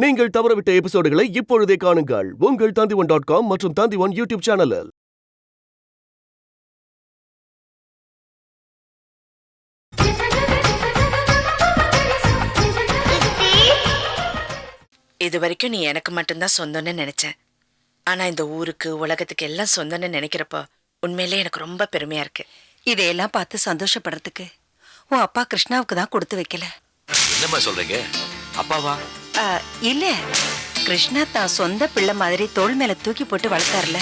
நீங்கள் தவறவிட்ட எபிசோடுகளை இப்பொழுதே காணுங்கள் உங்கள் Tandivan.com மற்றும் Tandivan யூடியூப் சேனலில். இது வரைக்கும் நீ எனக்கு மட்டும்தான் சொந்தம்னு நினைச்சேன். ஆனா இந்த ஊருக்கு உலகத்துக்கு எல்லாம் சொந்தம்னு நினைக்கிறப்போ உண்மையிலே எனக்கு ரொம்ப பெருமையா இருக்கு. இதையெல்லாம் பார்த்து சந்தோஷப்படுறதுக்கு உன் அப்பா கிருஷ்ணாவுக்கு தான் கொடுத்து வைக்கல. என்னம்மா சொல்றீங்க? அப்பாவா? இல்ல, கிருஷ்ணா தான் சொந்த பிள்ளை மாதிரி தோள் மேல தூக்கி போட்டு வளர்த்தாருல,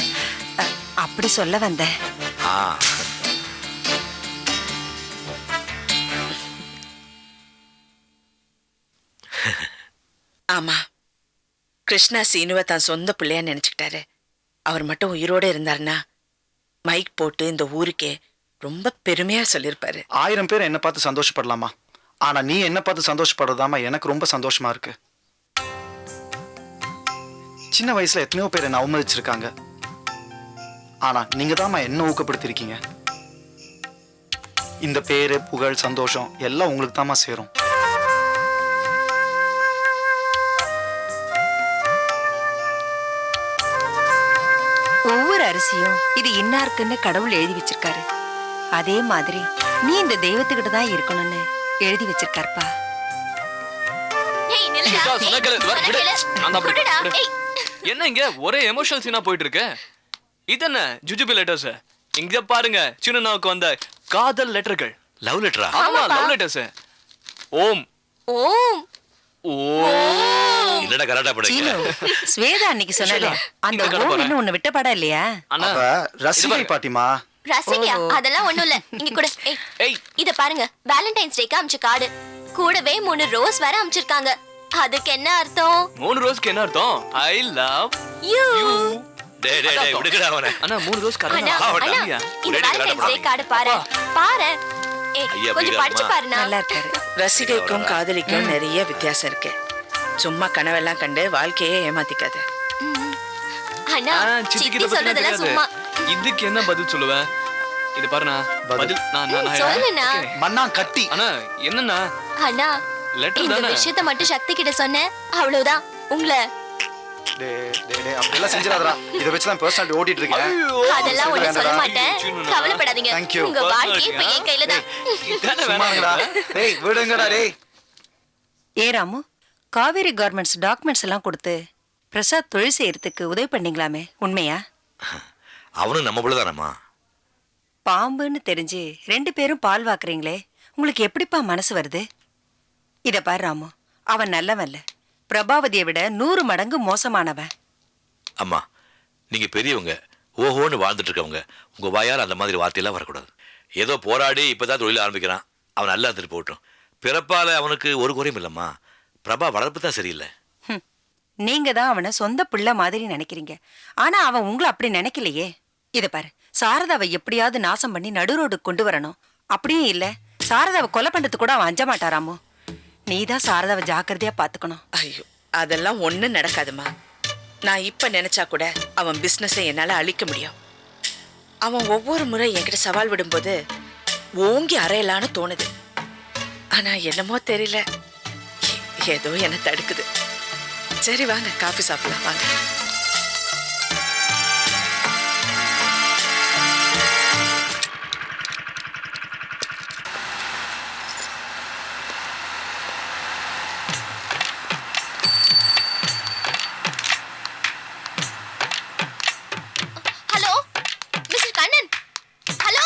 அப்படி சொல்ல வந்தேன். ஆமா, கிருஷ்ணா சீனுவை தான் சொந்த பிள்ளையா நினைச்சுக்கிட்டாரு. அவர் மட்டும் உயிரோட இருந்தாருன்னா மைக் போட்டு இந்த ஊருக்கே ரொம்ப பெருமையா சொல்லியிருப்பாரு. 1000 பேர் என்ன பார்த்து சந்தோஷப்படலாமா, ஆனா நீ என்ன பார்த்து சந்தோஷப்படுறதாமா எனக்கு ரொம்ப சந்தோஷமா இருக்கு. சின்ன வயசுல எத்தனையோ பேர் என்ன அவமதிச்சிருக்காங்க, ஆனா நீங்க தாமா என்ன ஊக்கப்படுத்திருக்கீங்க. இந்த பேரு புகழ் சந்தோஷம் எல்லாம் உங்களுக்கு தாமா சேரும். ஒவ்வொரு அரிசியும் இது இன்னாருக்குன்னு கடவுள் எழுதி வச்சிருக்காரு. அதே மாதிரி நீ இந்த தெய்வத்துக்கிட்ட தான் இருக்கணும்னு எழுதி வச்சிருக்காருப்பா. என்ன இங்க ஒரே எமோஷனல் சீனா போயிட்டு இருக்கு? இது என்ன ஜுஜுபி லெட்டர்ஸ்? இங்க பாருங்க, சின்னனாவுக்கு வந்த காதல் லெட்டர்கள். லவ் லெட்டரா? ஆமா, லவ் லெட்டர்ஸ். ஓம் ஓம் ஓம். என்னடா கரெக்டா படிங்க. ஸ்வேதா அன்னைக்கு சொன்னல, அந்த ஓம் இன்னும் உன்னை விட்ட படம் இல்லையா? அப்ப ரசிகை பாட்டிமா. ரசிகையா? அதெல்லாம் ஒண்ணும் இல்ல. இங்க கூட இத பாருங்க, வேலண்டைன்ஸ் டேக்கு அம்ச்ச கார்டு கூடவே 3 ரோஸ் வேற அம்ச்சிருக்காங்க. அதுக்கு என்ன அர்த்தம்? 3 ரோஸ்க்கு என்ன அர்த்தம்? I love you. டேய் டேய் டேய் விடுங்கடா அவனை. அண்ணா 3 ரோஸ் அண்ணா, கரெக்டா? இந்த வேலண்டைன்ஸ் டே கார்டு பாரு பாரு. கொஞ்சம் படிச்சு பாருண்ணா. நல்லா இருக்காரு. ரசிகைக்கும் காதலிக்கும் நிறைய வித்தியாசம் இருக்கு. சும்மா கனவெல்லாம் கண்டு வாழ்க்கையே ஏமாத்திக்காத. அண்ணா, சித்தி சொல்றதெல்லாம் சும்மா. இதுக்கு என்ன பதில் சொல்லுவேன்? இது பாருண்ணா, பதில் நான் சொல்லுண்ணா. மண்ணா கட்டி. அண்ணா என்னண்ணா? அண்ணா, லெட்டர் இந்த தானே. விஷயத்தை மட்டும் சக்தி கிட்ட சொன்னேன், அவ்வளவுதான். உங்களை அப்படியெல்லாம் செஞ்சிடாதடா. இதை வச்சு தான் பர்சனாலிட்டி ஓட்டிட்டு இருக்கேன். அதெல்லாம் ஒண்ணும் சொல்ல மாட்டேன், கவலைப்படாதீங்க. Thank you. உங்க வாழ்க்கை இப்ப என் கையில தான். சும்மாங்கடா. டேய் விடுங்கடா டேய். ஏ ராமு, காவேரி கார்மெண்ட்ஸ் டாக்குமெண்ட்ஸ் எல்லாம் கொடுத்து பிரசாத் தொழில் செய்யறதுக்கு உதவி பண்ணீங்களாமே, உண்மையா? அவனும் நம்ம புள்ள தானம்மா. பாம்புன்னு தெரிஞ்சு 2 பேரும் பால் வாக்குறீங்களே, உங்களுக்கு எப்படிப்பா மனசு வருது? இத பாரு ராமு, அவன் நல்லவன்ல, பிரபாவதியை விட 100 மடங்கு மோசமானவன். அம்மா, நீங்க பெரியவங்க, ஓஹோன்னு வாழ்ந்துட்டு இருக்கவங்க, உங்க வாயால் அந்த மாதிரி வார்த்தையெல்லாம் வரக்கூடாது. ஏதோ போராடி இப்பதான் தொழில் ஆரம்பிக்கிறான், அவன் நல்லா இருந்துட்டு போகட்டும். பிறப்பால அவனுக்கு ஒரு குறையும் இல்லம்மா. பிரபா வளர்ப்பு தான் சரியில்லை. நீங்க தான் அவனை சொந்த பிள்ளை மாதிரி நினைக்கிறீங்க, ஆனா அவன் உங்களை அப்படி நினைக்கலையே. இத பாரு, சாரதாவை எப்படியாவது நாசம் பண்ணி நடுரோடு கொண்டு வரணும். அப்படியும் இல்ல, சாரதாவை கொலை பண்றது கூட அவன் அஞ்ச மாட்டாராமோ. நீதான் சாரதாவை ஜாக்கிரதையா பாத்துக்கணும். ஐயோ, அதெல்லாம் ஒண்ணும் நடக்காதுமா. நான் இப்ப நினைச்சா கூட அவன் பிசினஸை என்னால அழிக்க முடியும். அவன் ஒவ்வொரு முறை என்கிட்ட சவால் விடும்போது ஓங்கி அறையலான்னு தோணுது. ஆனா என்னமோ தெரியல, ஏதோ என்ன தடுக்குது. சரி வாங்க, காஃபி சாப்பிடலாம் வாங்க. Hello mister Kannan, hello.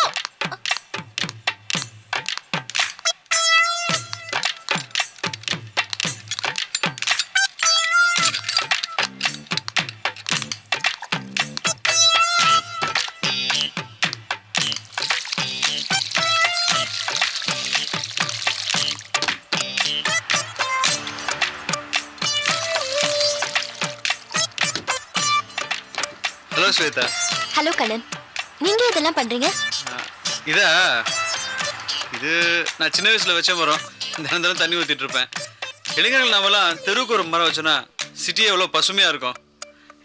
Hello Shweta. Hello Kannan, நீங்க இதெல்லாம் பண்றீங்க? இதா, இது நான் சின்ன வயசுல வச்ச மரம். தினம் தினம் தண்ணி ஊற்றிட்டு இருப்பேன். இளைஞர்கள் நாமெல்லாம் தெருவுக்கு ஒரு மரம் வச்சோன்னா சிட்டியே எவ்வளோ பசுமையாக இருக்கும்.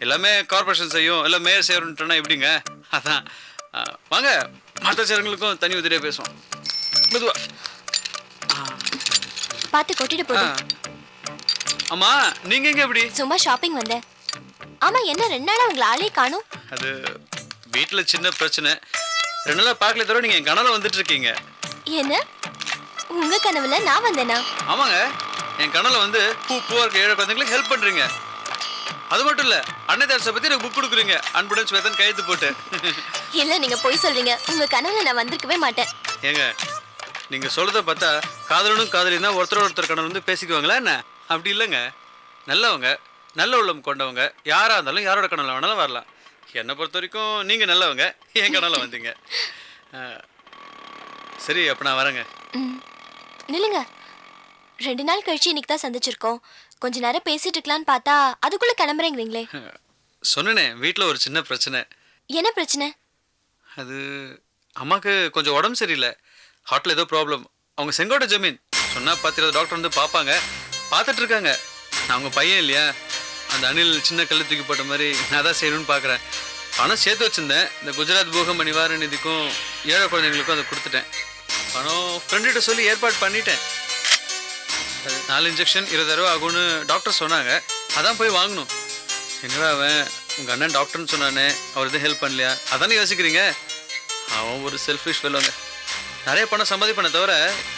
எல்லாமே கார்பரேஷன் செய்யும், எல்லாம் மேயர் செய்யணுன்ட்டோன்னா எப்படிங்க? அதான் வாங்க, மற்ற சேரங்களுக்கும் தண்ணி ஊற்றிட்டே பேசுவோம். மெதுவா பார்த்து கொட்டிட்டு போடு. அம்மா நீங்க எங்க எப்படி? சும்மா ஷாப்பிங் வந்தேன். ஆமா, என்ன 2 நாளா உங்களை ஆளே காணோம்? அது வீட்டுல சின்ன பிரச்சனை. 2 நாளா பார்க்கல தவிர நீங்க என் கனவுல வந்துட்டு இருக்கீங்க. என்ன உங்க கனவுல நான் வந்தேனா? ஆமாங்க, என் கனவுல வந்து பூவா இருக்க ஏழை குழந்தைங்களுக்கு ஹெல்ப் பண்றீங்க. அது மட்டும் இல்ல, அன்னை தெரசா பத்தி எனக்கு புக் கொடுக்குறீங்க, அன்புடன் ஸ்வேதன் கையெழுத்து போட்டு. இல்ல, நீங்க போய் சொல்றீங்க. உங்க கனவுல நான் வந்திருக்கவே மாட்டேன். ஏங்க, நீங்க சொல்றத பார்த்தா காதலனும் காதலியும் தான் ஒருத்தரோட ஒருத்தர் கனவு வந்து பேசிக்குவாங்களா என்ன? அப்படி இல்லைங்க. நல்லவங்க, நல்ல உள்ளம் கொண்டவங்க யாரா இருந்தாலும் யாரோட கனவுல வேணாலும் வரலாம். என்னை பொறுத்த வரைக்கும் நீங்க நல்லவங்க, என் கனவுல வந்தீங்க. சரி, அப்ப நான் வரேங்க. நில்லுங்க. 2 நாள் கழிச்சு இன்னைக்கு தான் சந்திச்சிருக்கோம். கொஞ்ச நேரம் பேசிட்டு இருக்கலாம்னு பார்த்தா அதுக்குள்ள கிளம்புறீங்களே. சொன்னேனே, வீட்டில் ஒரு சின்ன பிரச்சனை. என்ன பிரச்சனை? அது அம்மாவுக்கு கொஞ்சம் உடம்பு சரியில்லை, ஹார்ட்ல ஏதோ ப்ராப்ளம். அவங்க செங்கோட்டை ஜமீன் சொன்னா பார்த்துட்டு டாக்டர் வந்து பார்ப்பாங்க, பார்த்துட்டு இருக்காங்க. நான் அவங்க பையன் இல்லையா, அந்த அணில் சின்ன கல்லு தூக்கி போட்ட மாதிரி நான் தான் செய்யணும்னு பார்க்குறேன். பணம் சேர்த்து வச்சுருந்தேன், இந்த குஜராத் பூகம்ப நிவாரண நிதிக்கும் ஏழை குழந்தைங்களுக்கும் அதை கொடுத்துட்டேன். பணம் ஃப்ரெண்டுகிட்ட சொல்லி ஏற்பாடு பண்ணிட்டேன். அது 4 இன்ஜெக்ஷன் 20,000 ரூபா ஆகும்னு டாக்டர் சொன்னாங்க, அதான் போய் வாங்கணும். என்னடா அவன் உங்கள் அண்ணன் டாக்டர்னு சொன்னானே, அவர் எதுவும் ஹெல்ப் பண்ணலையா அதானே யோசிக்கிறீங்க? அவன் ஒரு செல்ஃபிஷ் வெல்லுவாங்க. நிறைய பணம் சம்பாதிப்பண்ண தவிர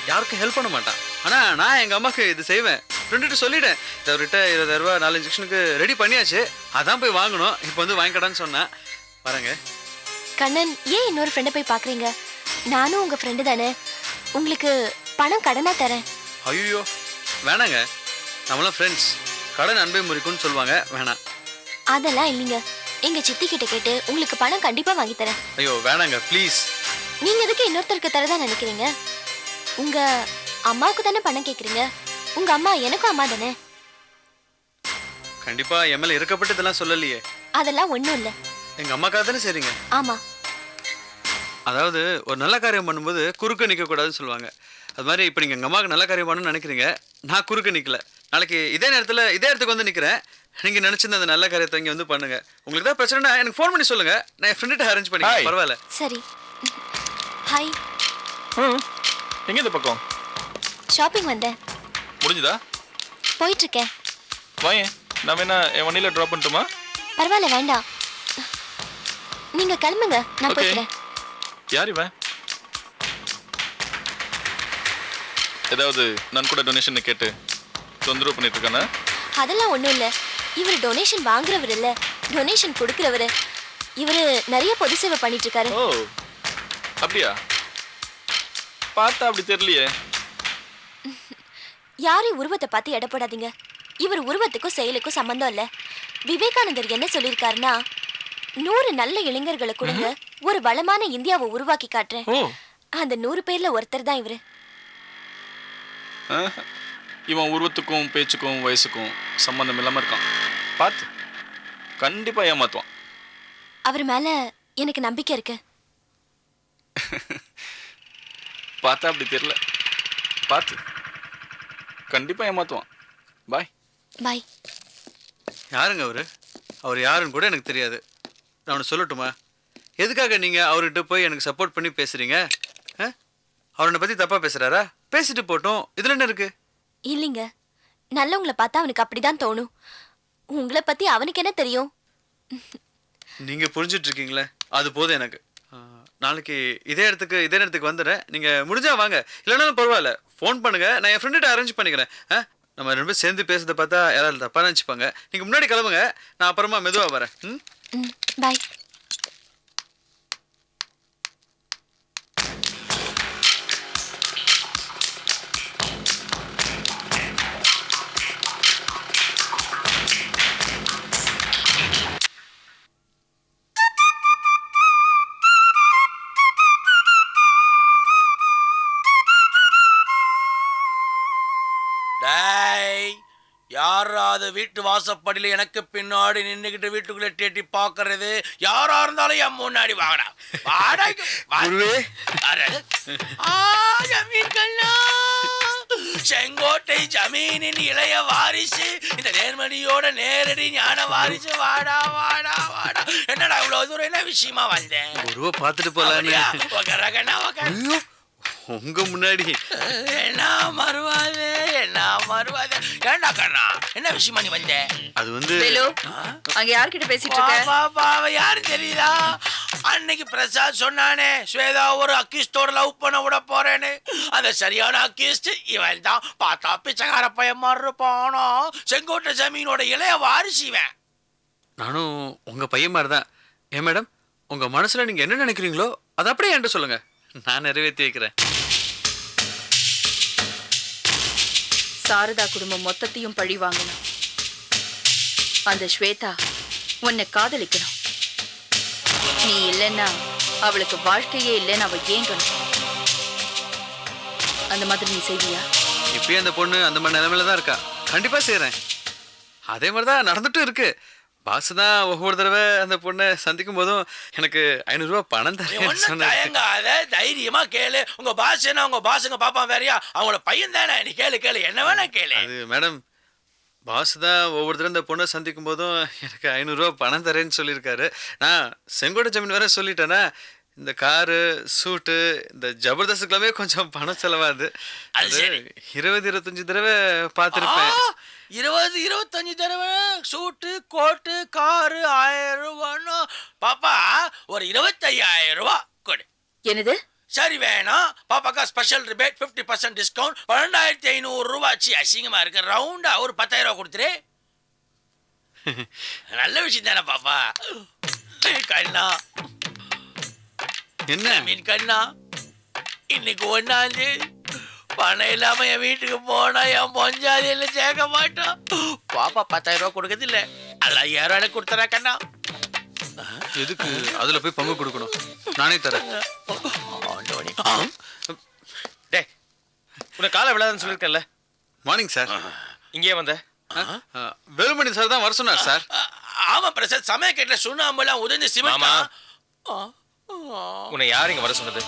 யாருக்கும் ஹெல்ப் பண்ண மாட்டான். ஆனால் நான் எங்கள் அம்மாவுக்கு இது செய்வேன், ஃப்ரெண்டுகிட்ட சொல்லிட்டேன். அவர்கிட்ட 20,000 ரூபா 4 இன்ஜெக்ஷனுக்கு ரெடி பண்ணியாச்சு, அதான் போய் வாங்கணும். இப்போ வந்து வாங்கிக்கடான்னு சொன்னேன். வரேங்க. கண்ணன், ஏன் இன்னொரு ஃப்ரெண்டை போய் பார்க்குறீங்க? நானும் உங்கள் ஃப்ரெண்டு தானே, உங்களுக்கு பணம் கடனாக தரேன். ஐயோ வேணாங்க, நம்மளாம் ஃப்ரெண்ட்ஸ், கடன் அன்பை முறிக்கும்னு சொல்லுவாங்க, வேணாம். அதெல்லாம் இல்லைங்க. எங்க சித்தி கிட்ட கேட்டு உங்களுக்கு பணம் கண்டிப்பா வாங்கி தரேன். ஐயோ வேணாங்க ப்ளீஸ். நீங்க எதுக்கு இன்னொருத்தருக்கு தரதா நினைக்கிறீங்க? உங்க அம்மாவுக்கு தானே பணம் கேக்குறீங்க. உங்க அம்மா எனக்கும் அம்மா தானே. கண்டிப்பா எம்எல்ஏ இருக்கப்பட்டு இதெல்லாம் சொல்லலையே. அதெல்லாம் ஒண்ணும் இல்ல. எங்க அம்மாக்காக தானே சரிங்க. ஆமா. அதாவது ஒரு நல்ல காரியம் பண்ணும்போது குறுக்க நிற்க கூடாதுன்னு சொல்லுவாங்க. அது மாதிரி இப்போ நீங்கள் எங்கள் அம்மாவுக்கு நல்ல காரியம் பண்ணணும்னு நினைக்கிறீங்க, நான் குறுக்க நிற்கல. நாளைக்கு இதே நேரத்தில் இதே இடத்துக்கு வந்து நிற்கிறேன், நீங்கள் நினச்சிருந்த அந்த நல்ல காரியத்தை இங்கே வந்து பண்ணுங்க. உங்களுக்கு தான் பிரச்சனைனா எனக்கு ஃபோன் பண்ணி சொல்லுங்க, நான் என் ஃப்ரெண்ட்ட அரேஞ்ச் பண்ணிக்கிறேன், பரவாயில்ல. சரி. ஹாய். எங்க இந்த பக்கம்? ஷாப்பிங் வந்தேன். முடிஞ்சதா? போயிட்டு இருக்கேன். வாயேன், நான் வேணா என் வண்டியில டிராப் பண்ணட்டுமா? பரவாயில்ல, வேண்டாம். நீங்க கிளம்புங்க, நான் போய்க்கிறேன். யார் இவன்? ஏதாவது நான் கூட டொனேஷன் கேட்டு தொந்தரவு பண்ணிட்டு இருக்கானா? அதெல்லாம் ஒண்ணும் இல்ல. இவர் டொனேஷன் வாங்குறவர் இல்ல, டொனேஷன் கொடுக்கிறவர். இவர் நிறைய பொது சேவை பண்ணிட்டு இருக்காரு. ஓ அப்படியா? பார்த்தா அப்படி தெரியலையே. யாரையும் உருவத்தை பார்த்து எடை போடாதீங்க. இவர் உருவத்துக்கும் செயலுக்கும் சம்பந்தம் இல்ல. விவேகானந்தர் என்ன சொல்லியிருக்காருன்னா, 100 நல்ல இளைஞர்களை கொடுங்க, ஒரு வளமான இந்தியாவை உருவாக்கி காட்டுறேன். அந்த 100 பேர்ல ஒருத்தர் தான் இவரு. இவன் உருவத்துக்கும் பேச்சுக்கும் வயசுக்கும் சம்பந்தம் இல்லாம இருக்கான். பார்த்து கண்டிப்பா ஏமாத்துவான். அவர் மேல எனக்கு நம்பிக்கை இருக்கு. பார்த்தா அப்படி தெரியல. பார்த்து கண்டிப்பா ஏமாத்துவான். பாய். பாய். யாருங்க அவரு? அவர் யாருன்னு கூட எனக்கு தெரியாது. நான் ஒன்று சொல்லட்டுமா? எதுக்காக நீங்கள் அவர்கிட்ட போய் எனக்கு சப்போர்ட் பண்ணி பேசுகிறீங்க? அவர் என்னை பற்றி தப்பாக பேசுகிறாரா? பேசிட்டு போட்டோம், இதில் என்ன இருக்குது? இல்லைங்க, நல்லவங்களை பார்த்தா அவனுக்கு அப்படிதான் தோணும். உங்களை பற்றி அவனுக்கு என்ன தெரியும்? நீங்கள் புரிஞ்சிட்டு இருக்கீங்களே, அது போதும் எனக்கு. நாளைக்கு இதே இடத்துக்கு வந்துடுறேன். நீங்கள் முடிஞ்சா வாங்க, இல்லைனாலும் பரவாயில்ல, ஃபோன் பண்ணுங்கள், நான் என் ஃப்ரெண்ட்ட அரேஞ்ச் பண்ணிக்கிறேன். நம்ம 2 பேரும் சேர்ந்து பேசுறதை பார்த்தா யாராவது தப்பாக நினச்சிப்பாங்க. நீங்கள் முன்னாடி கிளம்புங்க, நான் அப்புறமா மெதுவாக வரேன். பாய். யாராவது வீட்டு வாசப்படியில எனக்கு பின்னாடி நின்னுகிட்டு வீட்டுக்குள்ள தேட்டி பாக்குறது யாரா இருந்தாலும் என் முன்னாடி வாடா செங்கோட்டை ஜமீனின் இளைய வாரிசு, இந்த நேர்மணியோட நேரடி ஞான வாரிசு, வாடா வாடா வாடா. என்னடா இவ்வளவு தூரம் என்ன விஷயமா வந்தேன்? பார்த்துட்டு போலாம். உங்க முன்னாடி. என்ன மறுவாது என்ன மறுவாது. ஏண்டா கண்ணா என்ன விஷயமா நீ வந்த? அது வந்து அங்க யார்கிட்ட பேசிட்டு இருக்க? யாரு தெரியுதா? அன்னைக்கு பிரசாத் சொன்னானே ஸ்வேதா ஒரு அக்யூஸ்டோட லவ் பண்ண விட போறேன்னு. அந்த சரியான அக்யூஸ்ட் இவன் தான். பார்த்தா பிச்சைக்கார பையன் மாதிரி இருப்பானோ. செங்கோட்டை ஜமீனோட இளைய வாரிசு இவன். நானும் உங்க பையன் மாதிரி தான். ஏன் மேடம், உங்க மனசுல நீங்க என்ன நினைக்கிறீங்களோ அதை அப்படியே என்கிட்ட சொல்லுங்க, நான் நிறைவேற்றி வைக்கிறேன். சாரதா குடும்பம் மொத்தத்தையும் பழி வாங்கணும். அந்த ஸ்வேதா உன்னை காதலிக்கணும். நீ இல்லைன்னா அவளுக்கு வாழ்க்கையே இல்லைன்னு அவ ஏங்கணும். அந்த மாதிரி நீ செய்வியா? இப்பயே அந்த பொண்ணு அந்த மாதிரி நிலைமையில தான் இருக்கா. கண்டிப்பா செய்யறேன். அதே மாதிரிதான் நடந்துட்டும் இருக்கு. பாஸ் தான் ஒவ்வொரு தடவை அந்த பொண்ணை சந்திக்கும் போதும் எனக்கு 500 ரூபாய் பணம் தரேன். தைரியமா கேளு. உங்க பாஸ் என்ன உங்க பாஸுங்க பாப்பான் வேறையா? அவங்களோட பையன் தானே. நீ கேளு கேளு, என்ன வேணா கேளு. அது மேடம், பாஸ் தான் ஒவ்வொரு தடவை இந்த பொண்ணை சந்திக்கும் போதும் எனக்கு 500 ரூபாய் பணம் தரேன்னு சொல்லியிருக்காரு. நான் செங்கோட்டை ஜமீன் வேற சொல்லிட்டேன்னா இந்த காரு சூட்டு இந்த ஜபர்தஸ்துக்கெல்லாமே கொஞ்சம் பணம் செலவாது. அது 20-25 தடவை பார்த்துருப்பேன். 20-25 தடவை சூட்டு கோட்டு காரு 1000 ரூபான்னு. பாப்பா ஒரு 25,000 ரூபாய் கொடு. என்னது? சரி வேணாம். பாப்பாக்கா ஸ்பெஷல் ரிபேட் 50% டிஸ்கவுண்ட் 12,500 ரூபாய். அசிங்கமா இருக்கு. ரவுண்டா ஒரு 10,000 ரூபாய் கொடுத்துரு. நல்ல விஷயம் தானே பாப்பா. கண்ணா என்ன மீன் கண்ணா, இன்னைக்கு 1ஆம் தேதி. பணம் இல்லாம என் வீட்டுக்கு போனா என் பொஞ்சாதி எல்லாம் சேர்க்க மாட்டான். பாப்பா 10,000 ரூபாய் கொடுக்கறது இல்ல. அல்ல 5,000 ரூபாய் கொடுத்துறா கண்ணா. எதுக்கு அதுல போய் பங்கு கொடுக்கணும்? நானே தரேன். டேய், உன்னை காலை விழாதுன்னு சொல்லியிருக்கேன்ல. Morning sir. இங்கே வந்த வேலுமணி சார் தான் வர சொன்னார் சார். ஆமா பிரசாத், சமய கேட்ல சுண்ணாம்பெல்லாம் உதஞ்ச சிமெண்ட். உன்னை யார் இங்க வர சொன்னது?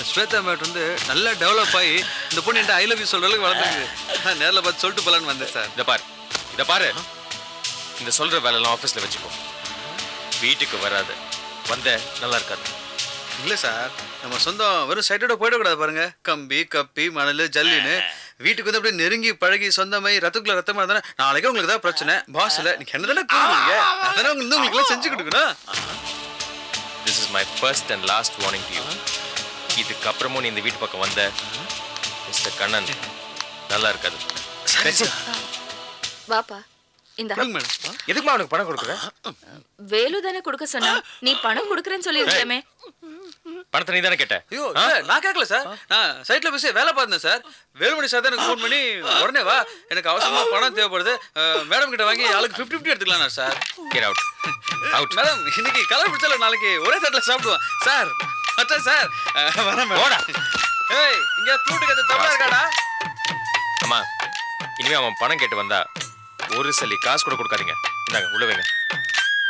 ஸ்வேதா மேட் வந்து நல்லா டெவலப் ஆகி இந்த பொண்ணு என்கிட்ட ஐ லவ் யூ சொல்ற அளவுக்கு வளர்ந்துருக்கு. நான் நேரில் பார்த்து சொல்லிட்டு போலான்னு வந்தேன் சார். இதை பாரு, இந்த சொல்ற வேலையெல்லாம் ஆஃபீஸில் வச்சுக்கோ. வீட்டுக்கு வராது. வந்த நல்லா இருக்காது. இல்லை சார், நம்ம சொந்தம் வெறும் சைட்டோட போயிடக்கூடாது பாருங்க. கம்பி கப்பி மணல் ஜல்லின்னு வீட்டுக்கு வந்து அப்படியே நெருங்கி பழகி சொந்தமாய் ரத்தக்குள்ள ரத்தமா இருந்தா நாளைக்கு உங்களுக்கு ஏதாவது பிரச்சனை பாஸ் இல்லை நீங்க என்ன தானே கூடுவீங்க. அதனால உங்களுக்கு எல்லாம் செஞ்சு கொடுக்கணும். This is my first and last warning to you. இதுக்கப்புறமும் நீ இந்த வீட்டு பக்கம் வந்த மிஸ்டர் கண்ணன் நல்லா இருக்காது. வாப்பா இந்த எதுக்குமா அவனுக்கு பணம் கொடுக்குற? வேலு தானே கொடுக்க சொன்னா, நீ பணம் கொடுக்குறேன்னு சொல்லிருக்கேமே. பணத்தை நீ தானே கேட்ட? ஐயோ நான் கேட்கல சார். நான் சைட்ல பேசி வேலை பார்த்தேன் சார். வேலுமணி சார் தான் எனக்கு ஃபோன் பண்ணி உடனே வா எனக்கு அவசரமா பணம் தேவைப்படுது, மேடம் கிட்ட வாங்கி ஆளுக்கு 50-50 எடுத்துக்கலாம் sir. Get out. Out. Madam இன்னைக்கு கலர் பிடிச்சால நாளைக்கு ஒரே தட்டில் சாப்பிடுவோம் சார். அச்சா சார் வரேன் மேடம். ஏய் இங்க ஃப்ரூட் கத்த தப்பா இருக்காடா. அம்மா இனிமே அவன் பணம் கேட்டு வந்தா ஒரு சல்லி காசு கூட கொடுக்காதீங்க. இந்தாங்க உள்ள வைங்க.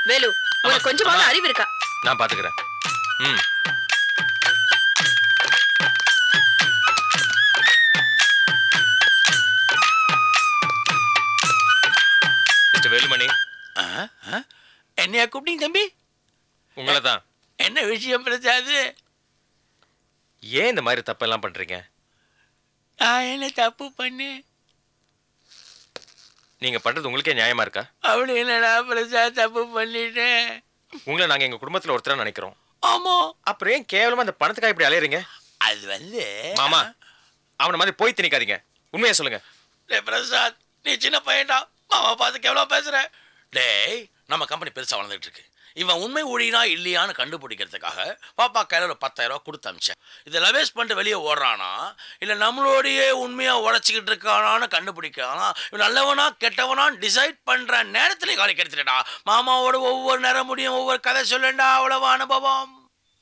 வேலு உனக்கு கொஞ்சமாவது அறிவு இருக்கா? நான் பாத்துக்கிறேன். மிஸ்டர் வேலுமணி. என்னையா கூப்பிட்டீங்க தம்பி? உங்களை தான். என்ன விஷயம் பிரசாத்? ஏன் இந்த மாதிரி தப்பெல்லாம் பண்றீங்க? நான் என்ன தப்பு பண்ணேன்? நீங்க பண்றது உங்களுக்கே நியாயமா இருக்கா? அப்படி என்னடா பிரசாத் தப்பு பண்ணிட்டேன்? உங்களை நாங்க எங்க குடும்பத்துல ஒருத்தரா நினைக்கிறோம். ஆமா. அப்புறம் ஏன் கேவலமா அந்த பணத்துக்காக இப்படி அலையறீங்க? அது வந்து மாமா அவனை மாதிரி போய் திணிக்காதீங்க. உண்மையா சொல்லுங்க. டேய் பிரசாத், நீ சின்ன பையன்டா. மாமா பார்த்து கேவலமா பேசுற. டேய் நம்ம கம்பெனி பெருசா வளர்ந்துட்டு இருக்கு. இவன் உண்மை ஊழினா இல்லையான்னு கண்டுபிடிக்கிறதுக்காக பாப்பா கையில் ஒரு 10,000 ரூபா கொடுத்து அமிச்சேன். இதில் வேஸ்ட் பண்ணிட்டு வெளியே ஓடுறானா இல்லை நம்மளோடையே உண்மையாக உழைச்சிக்கிட்டு இருக்கானான்னு கண்டுபிடிக்கானா இவன் நல்லவனா கெட்டவனான்னு டிசைட் பண்ணுற நேரத்துல காலி கிடைச்சிட்டா. மாமாவோட ஒவ்வொரு நேரம் முடியும் ஒவ்வொரு கதை சொல்லண்டா. அவ்வளவு அனுபவம்.